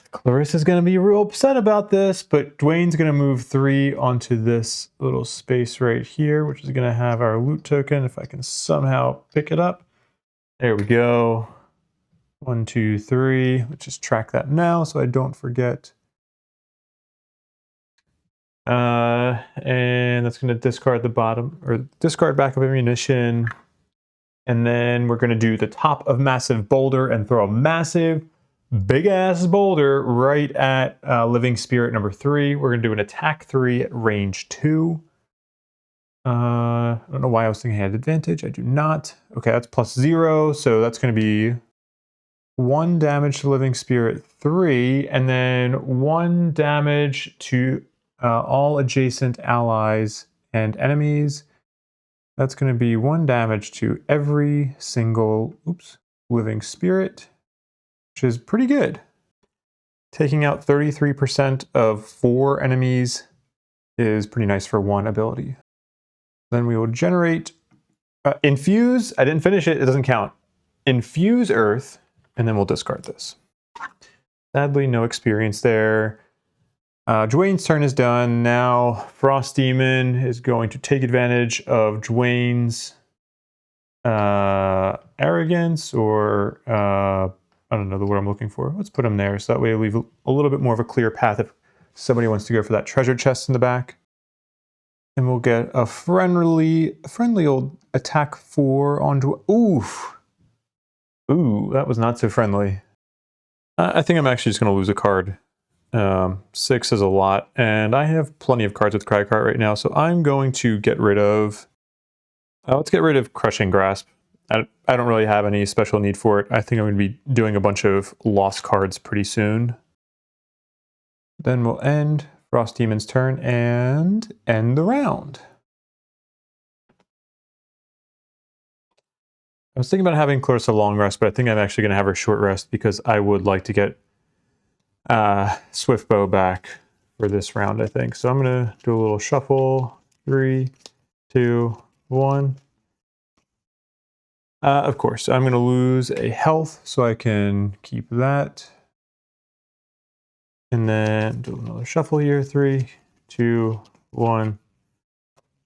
Clarissa's going to be real upset about this, but Dwayne's going to move 3 onto this little space right here, which is going to have our loot token, if I can somehow pick it up. There we go. 1, 2, 3. Let's just track that now so I don't forget. And that's going to discard the bottom, or discard backup ammunition. And then we're going to do the top of Massive Boulder and throw a massive, big-ass boulder right at Living Spirit number 3. We're going to do an attack 3 at range 2. I don't know why I was thinking I had advantage. I do not. Okay, that's +0, so that's going to be 1 damage to Living Spirit 3, and then 1 damage to all adjacent allies and enemies. That's going to be 1 damage to every single Living Spirit, which is pretty good. Taking out 33% of 4 enemies is pretty nice for 1 ability. Then we will generate Infuse. I didn't finish it. It doesn't count. Infuse Earth, and then we'll discard this. Sadly, no experience there. Dwayne's turn is done. Now Frost Demon is going to take advantage of Dwayne's arrogance, or I don't know the word I'm looking for. Let's put him there, so that way we leave a little bit more of a clear path if somebody wants to go for that treasure chest in the back. And we'll get a friendly old attack 4 onto. Oof. Ooh, that was not so friendly. I think I'm actually just going to lose a card. 6 is a lot, and I have plenty of cards with Cragheart right now, so I'm going to get rid of... let's get rid of Crushing Grasp. I don't really have any special need for it. I think I'm going to be doing a bunch of lost cards pretty soon. Then we'll end Frost Demon's turn and end the round. I was thinking about having Clarissa long rest, but I think I'm actually going to have her short rest because I would like to get Swiftbow back for this round, I think. So I'm going to do a little shuffle. 3, 2, 1. Of course, I'm going to lose a health, so I can keep that. And then do another shuffle here. 3, 2, 1.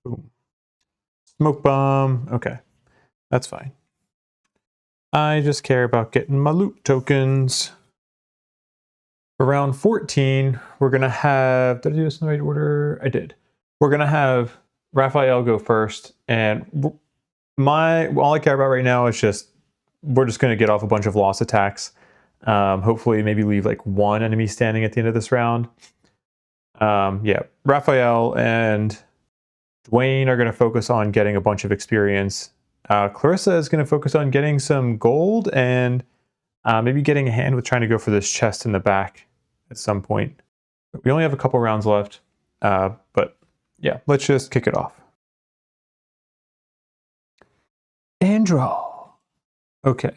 Boom. Smoke bomb. Okay, that's fine. I just care about getting my loot tokens. For round 14, we're going to have... Did I do this in the right order? I did. We're going to have Raphael go first, and all I care about right now is just... We're just going to get off a bunch of loss attacks. Hopefully maybe leave like one enemy standing at the end of this round. Yeah, Raphael and Dwayne are going to focus on getting a bunch of experience. Clarissa is going to focus on getting some gold and maybe getting a hand with trying to go for this chest in the back at some point. But we only have a couple rounds left, but yeah, let's just kick it off. And draw. Okay,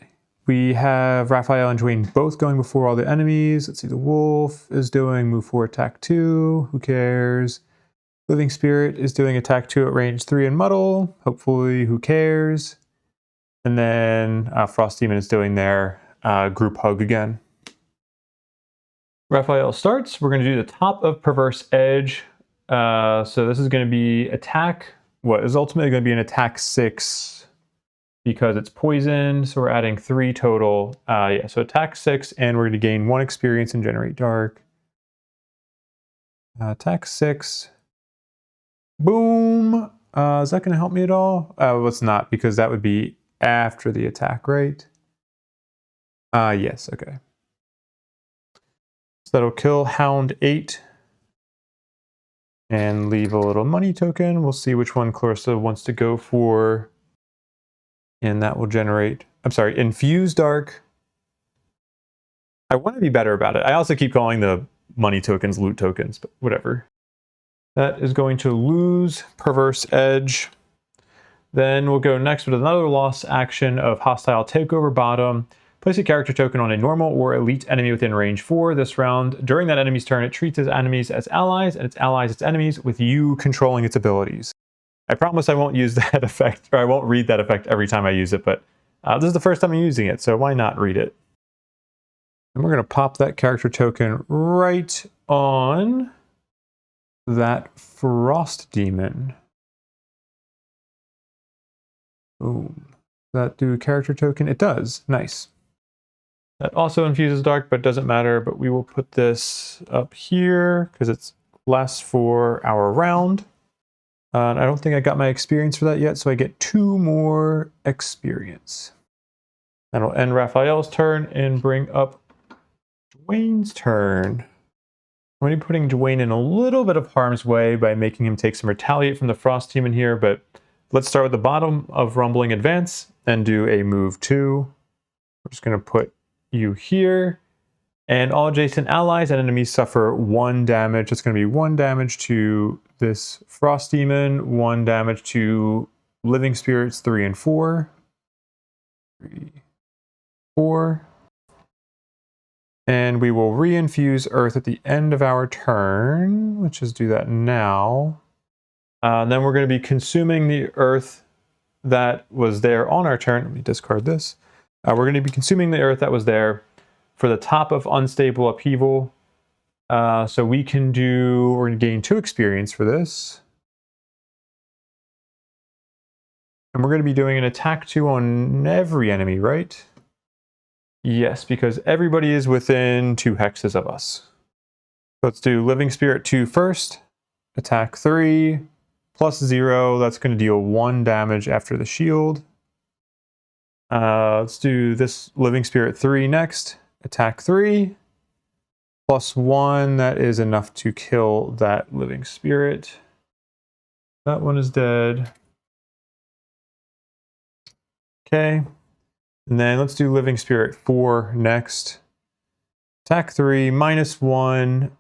we have Raphael and Dwayne both going before all the enemies. Let's see, the wolf is doing move 4, attack 2. Who cares? Living Spirit is doing attack 2 at range 3 and muddle. Hopefully, who cares? And then Frost Demon is doing their group hug again. Raphael starts. We're going to do the top of Perverse Edge. So this is going to be attack. What is ultimately going to be an attack 6 because it's poison. So we're adding 3 total. Yeah, so attack 6, and we're going to gain 1 experience and generate dark. Attack 6. Boom. Is that going to help me at all? Well, it's not, because that would be after the attack, right? Yes, okay. So that'll kill Hound 8 and leave a little money token. We'll see which one Clarissa wants to go for. And that will generate, I'm sorry, Infuse Dark. I want to be better about it. I also keep calling the money tokens loot tokens, but whatever. That is going to lose Perverse Edge. Then we'll go next with another loss action of Hostile Takeover Bottom. Place a character token on a normal or elite enemy within range 4 this round. During that enemy's turn, it treats its enemies as allies and its allies its enemies, with you controlling its abilities. I promise I won't use that effect, or I won't read that effect every time I use it, but this is the first time I'm using it, so why not read it? And we're going to pop that character token right on that Frost Demon. Boom. Does that do a character token? It does. Nice. That also infuses dark, but doesn't matter. But we will put this up here because it's less for our round. And I don't think I got my experience for that yet, so I get 2 more experience. That'll end Raphael's turn and bring up Dwayne's turn. I'm going to be putting Dwayne in a little bit of harm's way by making him take some Retaliate from the Frost Demon here, but let's start with the bottom of Rumbling Advance and do a move 2. We're just going to put you here, and all adjacent allies and enemies suffer 1 damage. It's going to be 1 damage to this Frost Demon, 1 damage to Living Spirits 3 and 4. 3, 4. And we will reinfuse Earth at the end of our turn. Let's just do that now. And then we're going to be consuming the Earth that was there on our turn. Let me discard this. We're going to be consuming the Earth that was there for the top of Unstable Upheaval. So we're going to gain 2 experience for this. And we're going to be doing an attack 2 on every enemy, right? Yes, because everybody is within 2 hexes of us. Let's do Living Spirit 2 first. Attack 3. +0, that's going to deal 1 damage after the shield. Let's do this Living Spirit 3 next. Attack 3. +1, that is enough to kill that Living Spirit. That one is dead. Okay. And then let's do Living Spirit 4 next. Attack 3, -1.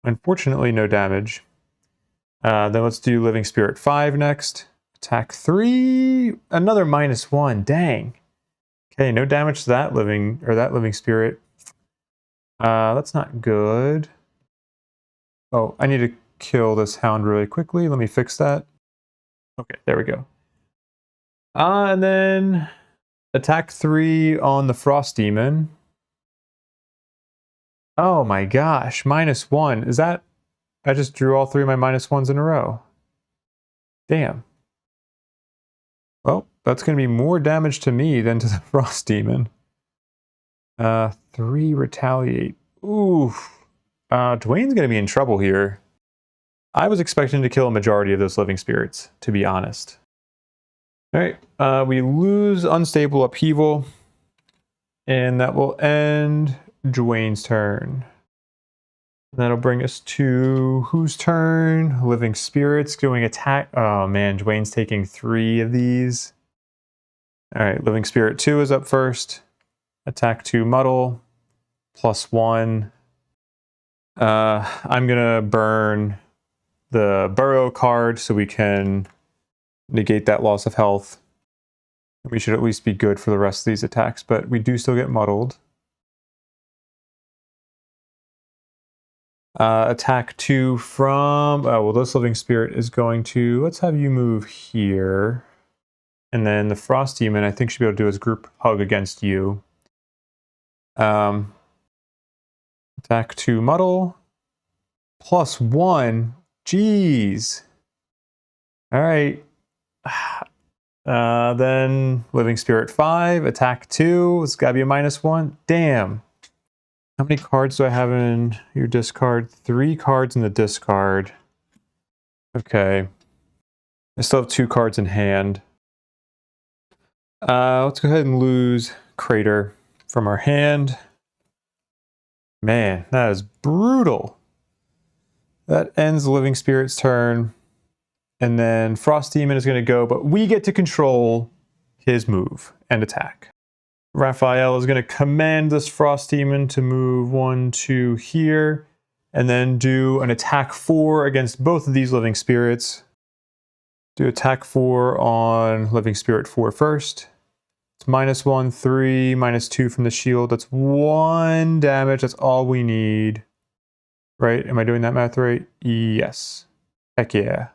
Unfortunately, no damage. Then let's do Living Spirit 5 next. Attack 3, another -1. Dang. Okay, no damage to that living spirit. That's not good. Oh, I need to kill this hound really quickly. Let me fix that. Okay, there we go. And then attack 3 on the Frost Demon. Oh my gosh, -1. Is that... I just drew all 3 of my -1s in a row. Damn. Well, that's going to be more damage to me than to the Frost Demon. 3 retaliate. Oof. Dwayne's going to be in trouble here. I was expecting to kill a majority of those living spirits, to be honest. Alright, we lose Unstable Upheaval, and that will end Dwayne's turn. That'll bring us to whose turn? Living Spirits going attack. Oh man, Dwayne's taking 3 of these. Alright, Living Spirit 2 is up first. Attack 2 Muddle. +1. I'm gonna burn the Burrow card so we can negate that loss of health. We should at least be good for the rest of these attacks, but we do still get muddled. Attack 2 from... Oh, well, this Living Spirit is going to... Let's have you move here. And then the Frost Demon, I think, should be able to do his group hug against you. Attack 2 Muddle. +1. Jeez. Alright. Then Living Spirit 5. Attack 2. It's gotta be a -1. Damn. How many cards do I have in your discard? 3 cards in the discard. Okay. I still have 2 cards in hand. Let's go ahead and lose Crater from our hand. Man, that is brutal. That ends the Living Spirit's turn. And then Frost Demon is going to go, but we get to control his move and attack. Raphael is going to command this Frost Demon to move 1, 2 here, and then do an attack 4 against both of these Living Spirits. Do attack 4 on Living Spirit 4 first. It's -1, 3, -2 from the shield. That's 1 damage. That's all we need. Right? Am I doing that math right? Yes. Heck yeah.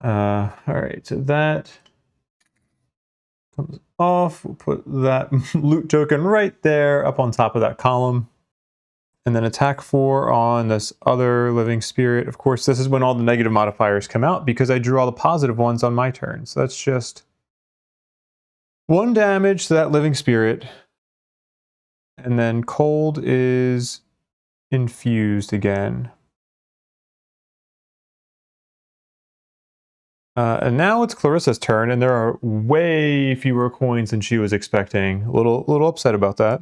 Alright, so that comes off. We'll put that loot token right there up on top of that column. And then attack 4 on this other Living Spirit. Of course, this is when all the negative modifiers come out because I drew all the positive ones on my turn. So that's just 1 damage to that Living Spirit. And then cold is infused again. And now it's Clarissa's turn, and there are way fewer coins than she was expecting. A little upset about that.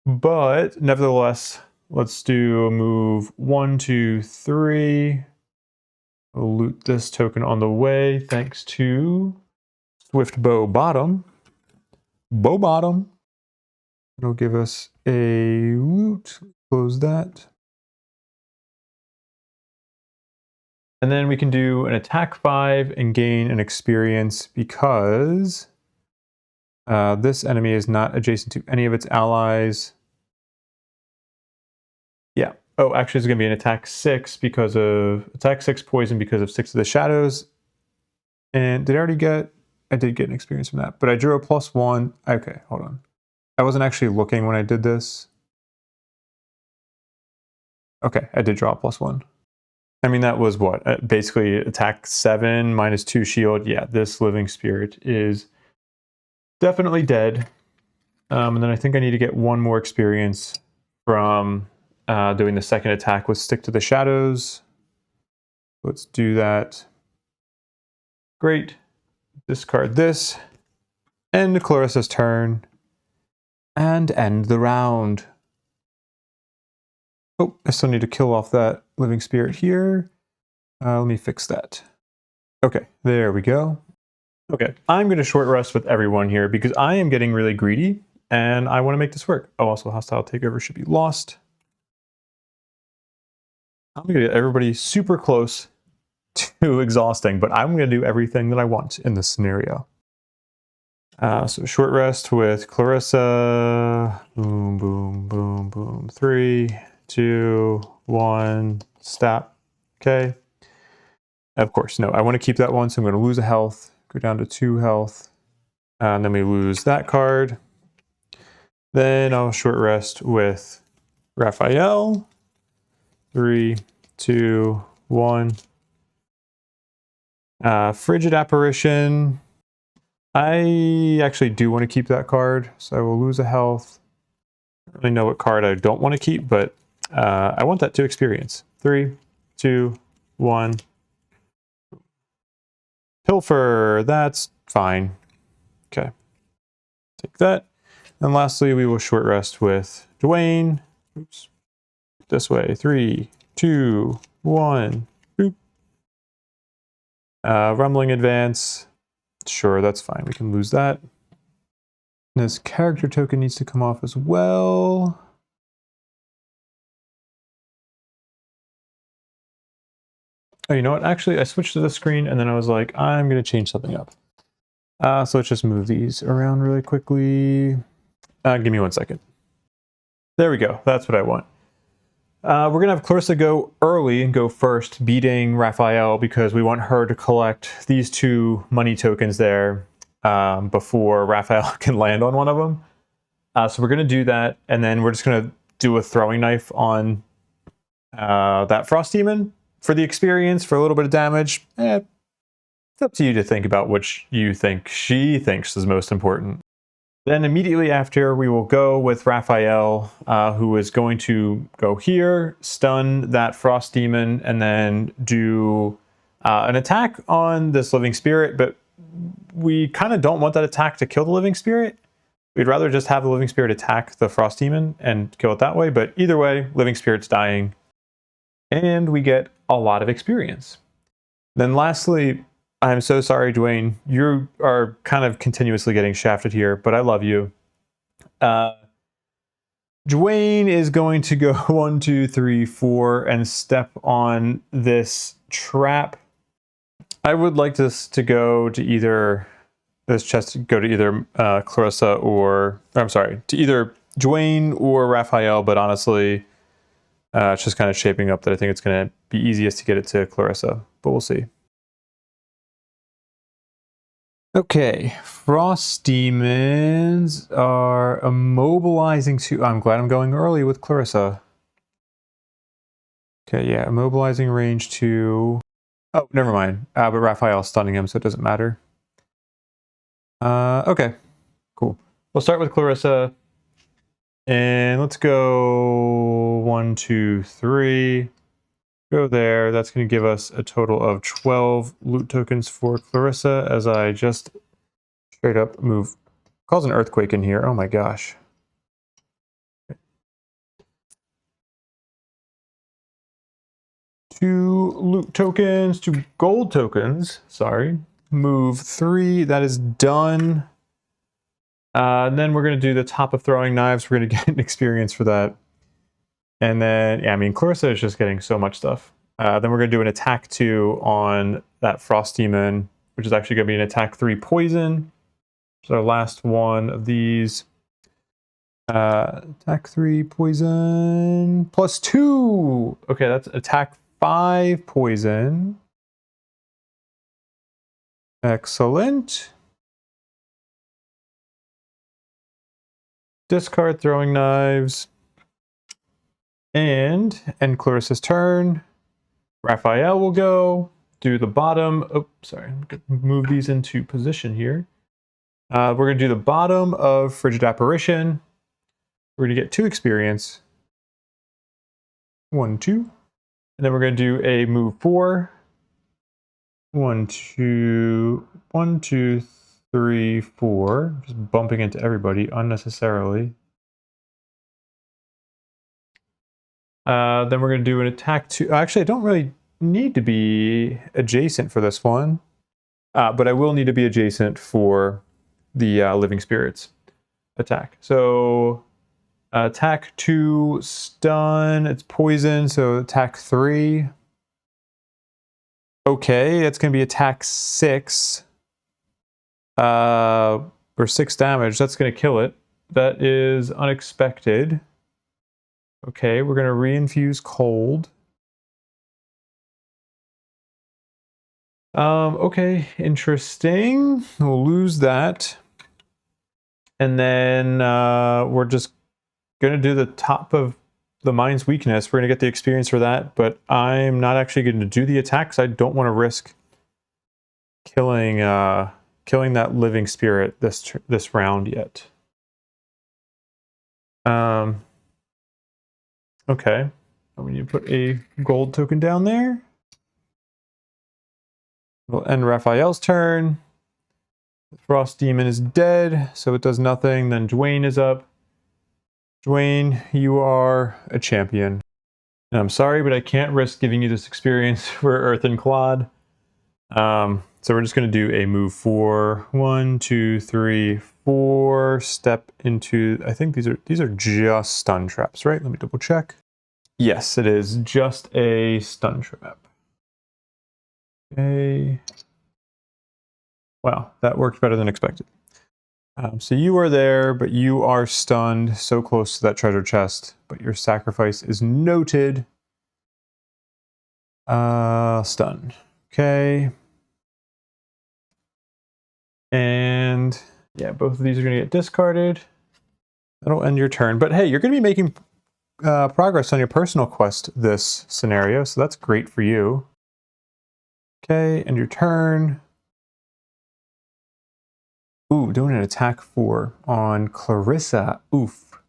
But nevertheless, let's do a move 1, 2, 3. We'll loot this token on the way, thanks to Swift Bow Bottom. Bow Bottom. It'll give us a loot. Close that. And then we can do an attack 5 and gain an experience because this enemy is not adjacent to any of its allies. Yeah. Oh, actually it's going to be an attack 6 because of attack 6 poison because of 6 of the shadows. And did I already get... I did get an experience from that, but I drew a +1. Okay, hold on. I wasn't actually looking when I did this. Okay, I did draw a +1. I mean, that was what? Basically attack 7, -2 shield. Yeah, this Living Spirit is definitely dead. And then I think I need to get 1 more experience from doing the second attack with Stick to the Shadows. Let's do that. Great. Discard this. End Clarissa's turn. And end the round. Oh, I still need to kill off that living spirit here. Let me fix that. Okay, there we go. Okay, I'm going to short rest with everyone here because I am getting really greedy and I want to make this work. Oh, also hostile takeover should be lost. I'm going to get everybody super close to exhausting, but I'm going to do everything that I want in this scenario. So short rest with Clarissa. Boom, boom, boom, boom. 3, 2, 1, stop. Okay. Of course, no, I want to keep that one, so I'm going to lose a health, go down to 2 health, and then we lose that card. Then I'll short rest with Raphael. 3, 2, 1. Frigid Apparition. I actually do want to keep that card, so I will lose a health. I don't really know what card I don't want to keep, but I want that to experience. 3, 2, 1. Pilfer, that's fine. Okay. Take that. And lastly, we will short rest with Dwayne. Oops. This way. 3, 2, 1. Boop. Rumbling Advance. Sure, that's fine. We can lose that. This character token needs to come off as well. Oh, you know what? Actually, I switched to the screen and then I was like, I'm going to change something up. So let's just move these around really quickly. Give me 1 second. There we go. That's what I want. We're going to have Clarissa go early and go first, beating Raphael, because we want her to collect these 2 money tokens there before Raphael can land on one of them. So we're going to do that, and then we're just going to do a throwing knife on that Frost Demon for the experience, for a little bit of damage. It's up to you to think about which you think she thinks is most important. Then immediately after, we will go with Raphael, who is going to go here, stun that Frost Demon, and then do an attack on this Living Spirit, but we kind of don't want that attack to kill the Living Spirit. We'd rather just have the Living Spirit attack the Frost Demon and kill it that way, but either way, Living Spirit's dying, and we get a lot of experience. Then lastly, I'm so sorry, Dwayne. You are kind of continuously getting shafted here, but I love you. Dwayne is going to go 1, 2, 3, 4 and step on this trap. I would like this to go to either this chest to go to either Clarissa or I'm sorry, to either Dwayne or Raphael, but honestly, it's just kind of shaping up that I think it's going to be easiest to get it to Clarissa, but we'll see. Okay, Frost Demons are immobilizing to... I'm glad I'm going early with Clarissa. Okay, yeah, immobilizing range to... Oh, never mind. But Raphael's stunning him, so it doesn't matter. Okay, cool. We'll start with Clarissa. And let's go 1, 2, 3. Go there. That's going to give us a total of 12 loot tokens for Clarissa as I just straight up move. Cause an earthquake in here. Oh my gosh. Okay. 2 loot tokens, 2 gold tokens. Sorry. Move 3. That is done. And then we're going to do the top of throwing knives. We're going to get an experience for that. And then, yeah, I mean, Clarissa is just getting so much stuff. Then we're going to do an attack 2 on that Frost Demon, which is actually going to be an attack 3 poison. So our last one of these. Attack 3 poison plus 2. Okay, that's attack 5 poison. Excellent. Discard throwing knives. And end Clarissa's turn. Raphael will go do the bottom. Oh, sorry. I'm going to move these into position here. We're going to do the bottom of Frigid Apparition. We're going to get 2 experience. 1, 2. And then we're going to do a move 4. 1, 2, 1, 2, 3, 4. Just bumping into everybody unnecessarily. Then we're going to do an attack 2. Actually, I don't really need to be adjacent for this one. But I will need to be adjacent for the Living Spirits attack. So attack 2, stun, it's poison, so attack 3. Okay, it's going to be attack 6. Or 6 damage, that's going to kill it. That is unexpected. Okay, we're going to reinfuse cold. Okay, interesting. We'll lose that. And then we're just going to do the top of the mind's weakness. We're going to get the experience for that, but I'm not actually going to do the attacks. I don't want to risk killing that living spirit this round yet. Okay, we need to put a gold token down there. We'll end Raphael's turn. The Frost Demon is dead, so it does nothing. Then Dwayne is up. Dwayne, you are a champion. And I'm sorry, but I can't risk giving you this experience for Earth and Clod. So we're just going to do a move 4. 1, 2, 3, 4. Step into. I think these are just stun traps, right? Let me double check. Yes, it is just a stun trap. Okay. Wow, that worked better than expected. So you are there, but you are stunned, so close to that treasure chest. But your sacrifice is noted. Stun. Okay. And yeah, both of these are going to get discarded. That'll end your turn. But hey, you're going to be making progress on your personal quest this scenario, so that's great for you. Okay, end your turn. Ooh, doing an attack 4 on Clarissa. Oof.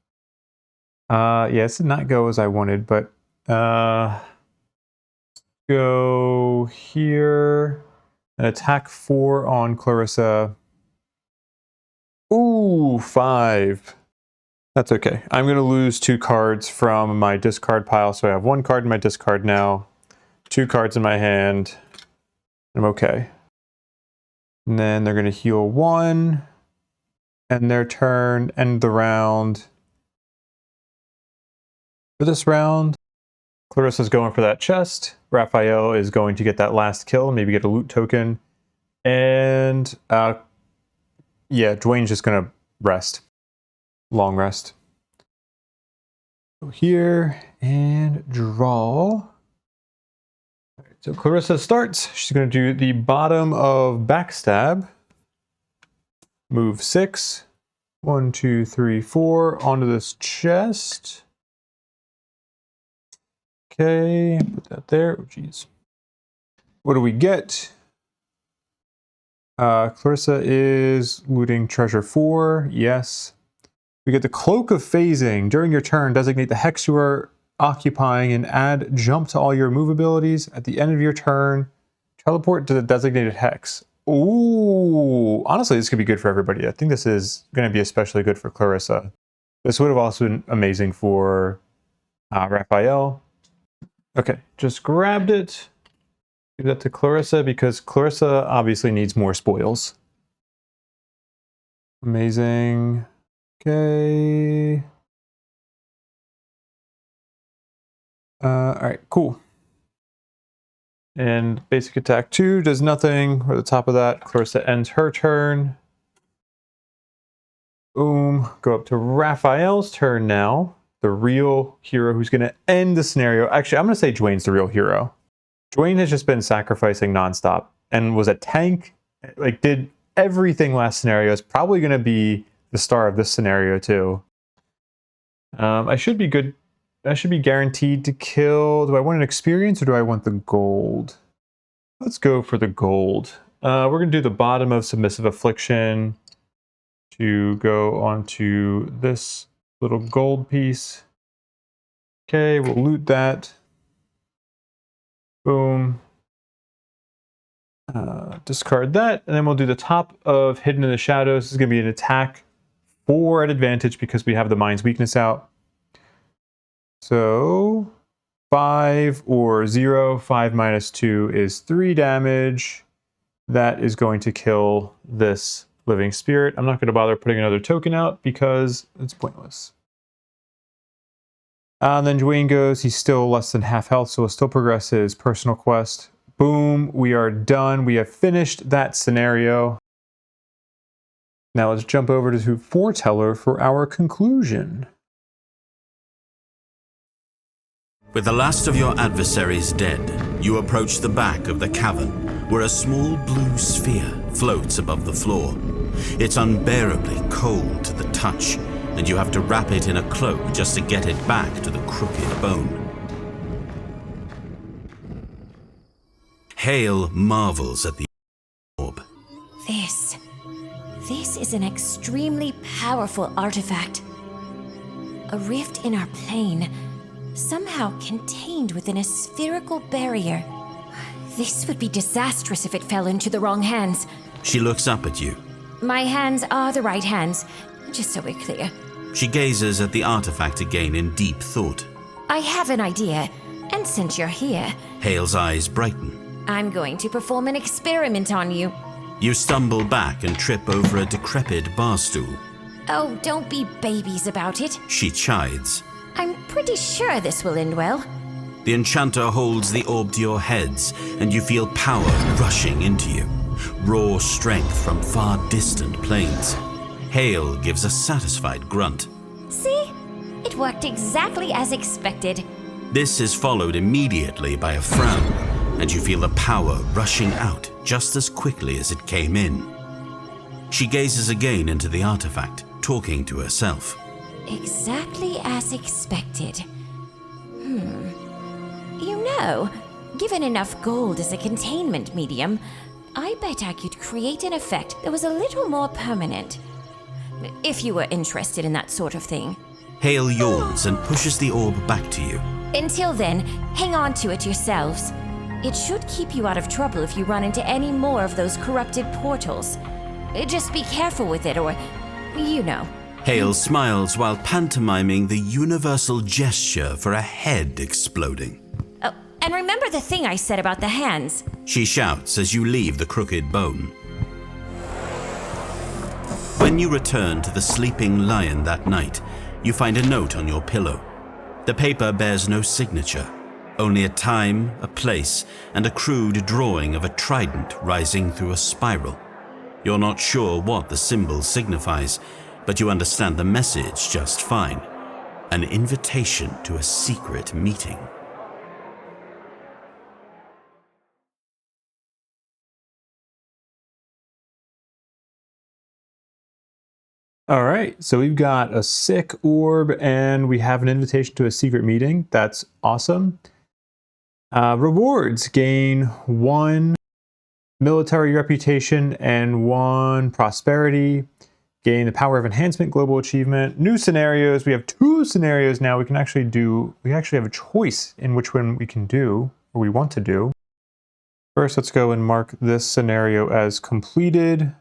Yeah, this did not go as I wanted, but go here. An attack 4 on Clarissa. Ooh, 5. That's okay. I'm going to lose 2 cards from my discard pile, so I have 1 card in my discard now, 2 cards in my hand. I'm okay. And then they're going to heal 1, end their turn, end the round. For this round, Clarissa's going for that chest. Raphael is going to get that last kill, maybe get a loot token. And yeah, Dwayne's just going to rest. Long rest. Go here and draw. So Clarissa starts. She's going to do the bottom of backstab. Move 6. 1, 2, 3, 4 onto this chest. Okay, put that there. Oh, geez. What do we get? Clarissa is looting treasure 4. Yes. We get the Cloak of Phasing. During your turn, designate the hex you are occupying and add jump to all your move abilities. At the end of your turn, teleport to the designated hex. Ooh, honestly, this could be good for everybody. I think this is going to be especially good for Clarissa. This would have also been amazing for Raphael. Okay, just grabbed it. Give that to Clarissa because Clarissa obviously needs more spoils. Amazing. Okay. Alright, cool. And basic attack 2 does nothing. We're at the top of that. Clarissa ends her turn. Boom. Go up to Raphael's turn now. The real hero who's going to end the scenario. Actually, I'm going to say Dwayne's the real hero. Dwayne has just been sacrificing nonstop and was a tank. Like, did everything last scenario. Is probably going to be the star of this scenario too. I should be good. I should be guaranteed to kill. Do I want an experience or do I want the gold? Let's go for the gold. We're going to do the bottom of Submissive Affliction to go onto this little gold piece. Okay, we'll loot that. Boom. Discard that, and then we'll do the top of Hidden in the Shadows. This is going to be an attack 4 at advantage because we have the Mind's Weakness out. So 5 or 0. 5 minus 2 is 3 damage. That is going to kill this living spirit. I'm not going to bother putting another token out because it's pointless. And then Dwayne goes. He's still less than half health, so he'll still progress his personal quest. Boom, we are done. We have finished that scenario. Now let's jump over to Foreteller for our conclusion. With the last of your adversaries dead, you approach the back of the cavern, where a small blue sphere floats above the floor. It's unbearably cold to the touch, and you have to wrap it in a cloak just to get it back to the crooked bone. Hale marvels at the orb. This is an extremely powerful artifact. A rift in our plane, somehow contained within a spherical barrier. This would be disastrous if it fell into the wrong hands. She looks up at you. My hands are the right hands, just so we're clear. She gazes at the artifact again in deep thought. I have an idea, and since you're here, Hale's eyes brighten. I'm going to perform an experiment on you. You stumble back and trip over a decrepit bar stool. Oh, don't be babies about it. She chides. I'm pretty sure this will end well. The enchanter holds the orb to your heads, and you feel power rushing into you. Raw strength from far distant planes. Hale gives a satisfied grunt. See? It worked exactly as expected. This is followed immediately by a frown, and you feel the power rushing out just as quickly as it came in. She gazes again into the artifact, talking to herself. Exactly as expected. You know, given enough gold as a containment medium, I bet I could create an effect that was a little more permanent. If you were interested in that sort of thing. Hale yawns and pushes the orb back to you. Until then, hang on to it yourselves. It should keep you out of trouble if you run into any more of those corrupted portals. Just be careful with it, or you know. Hale smiles while pantomiming the universal gesture for a head exploding. Oh, and remember the thing I said about the hands. She shouts as you leave the crooked bone. When you return to the sleeping lion that night, you find a note on your pillow. The paper bears no signature, only a time, a place, and a crude drawing of a trident rising through a spiral. You're not sure what the symbol signifies, but you understand the message just fine. An invitation to a secret meeting. All right, so we've got a sick orb and we have an invitation to a secret meeting. That's awesome. Rewards: gain 1 military reputation and 1 prosperity. Gain the power of enhancement, global achievement. New scenarios. We have 2 scenarios now. We actually have a choice in which one we can do or we want to do. First, let's go and mark this scenario as completed.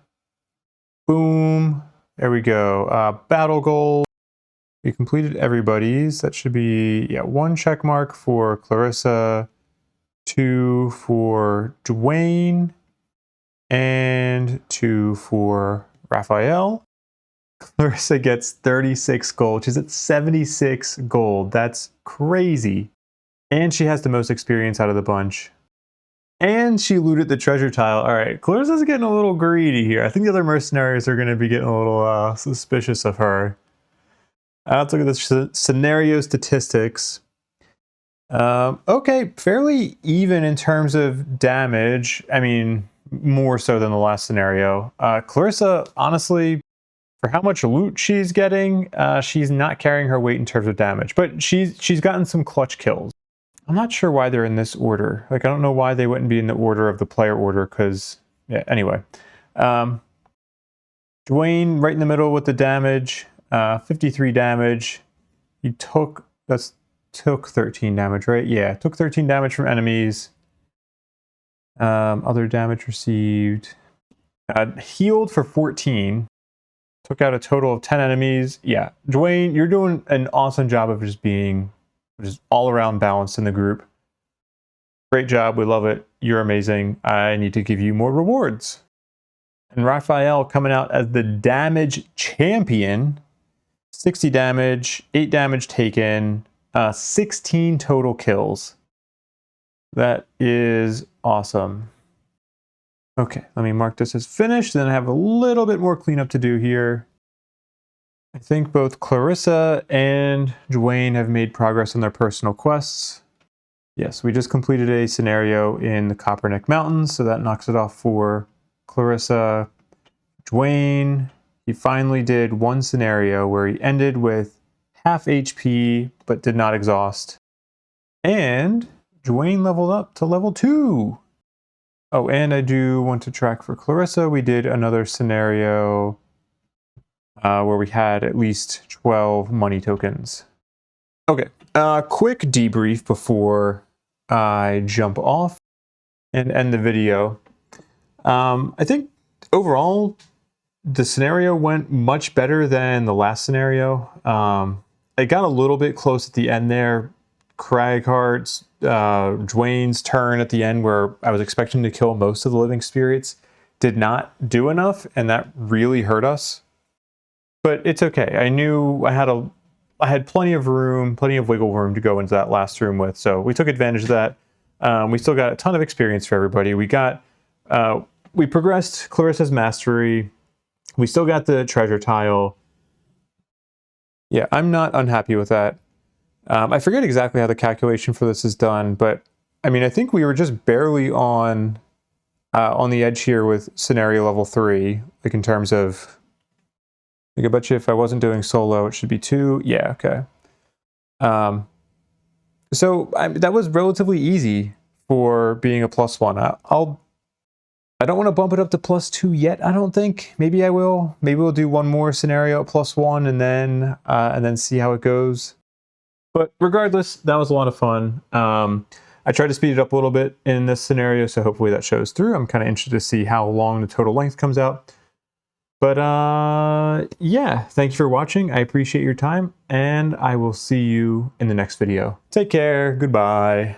Boom. There we go. Battle goal. We completed everybody's. That should be 1 check mark for Clarissa, 2 for Dwayne, and 2 for Raphael. Clarissa gets 36 gold. She's at 76 gold. That's crazy. And she has the most experience out of the bunch. And she looted the treasure tile. All right, Clarissa's getting a little greedy here. I think the other mercenaries are going to be getting a little suspicious of her. Let's look at the scenario statistics. Okay, fairly even in terms of damage. I mean, more so than the last scenario. Clarissa, honestly, for how much loot she's getting, she's not carrying her weight in terms of damage. But she's gotten some clutch kills. I'm not sure why they're in this order. Like, I don't know why they wouldn't be in the order of the player order, because, yeah, anyway. Dwayne right in the middle with the damage, 53 damage. He took, that's took 13 damage, right? Yeah, took 13 damage from enemies. Other damage received. Healed for 14. Took out a total of 10 enemies. Yeah, Dwayne, you're doing an awesome job of just being just all around balanced in the group. Great job. We love it. You're amazing. I need to give you more rewards. And Raphael coming out as the damage champion. 60 damage, 8 damage taken, 16 total kills. That is awesome. Okay, let me mark this as finished. Then I have a little bit more cleanup to do here. I think both Clarissa and Dwayne have made progress on their personal quests. Yes, we just completed a scenario in the Copperneck Mountains, so that knocks it off for Clarissa. Dwayne, he finally did one scenario where he ended with half HP, but did not exhaust. And Dwayne leveled up to level 2. Oh, and I do want to track for Clarissa. We did another scenario where we had at least 12 money tokens. Okay, quick debrief before I jump off and end the video. I think overall, the scenario went much better than the last scenario. It got a little bit close at the end there. Cragheart's, Dwayne's turn at the end where I was expecting to kill most of the living spirits did not do enough, and that really hurt us. But it's okay. I knew I had plenty of room, plenty of wiggle room to go into that last room with, so we took advantage of that. We still got a ton of experience for everybody. We progressed Clarissa's mastery. We still got the treasure tile. Yeah, I'm not unhappy with that. I forget exactly how the calculation for this is done, but I mean, I think we were just barely on the edge here with scenario level 3, like in terms of, like I bet you if I wasn't doing solo, it should be 2. Yeah, okay. So that was relatively easy for being a +1. I don't want to bump it up to +2 yet, I don't think. Maybe I will. Maybe we'll do one more scenario at +1 and then see how it goes. But regardless, that was a lot of fun. I tried to speed it up a little bit in this scenario, so hopefully that shows through. I'm kind of interested to see how long the total length comes out. But yeah, thank you for watching. I appreciate your time, and I will see you in the next video. Take care. Goodbye.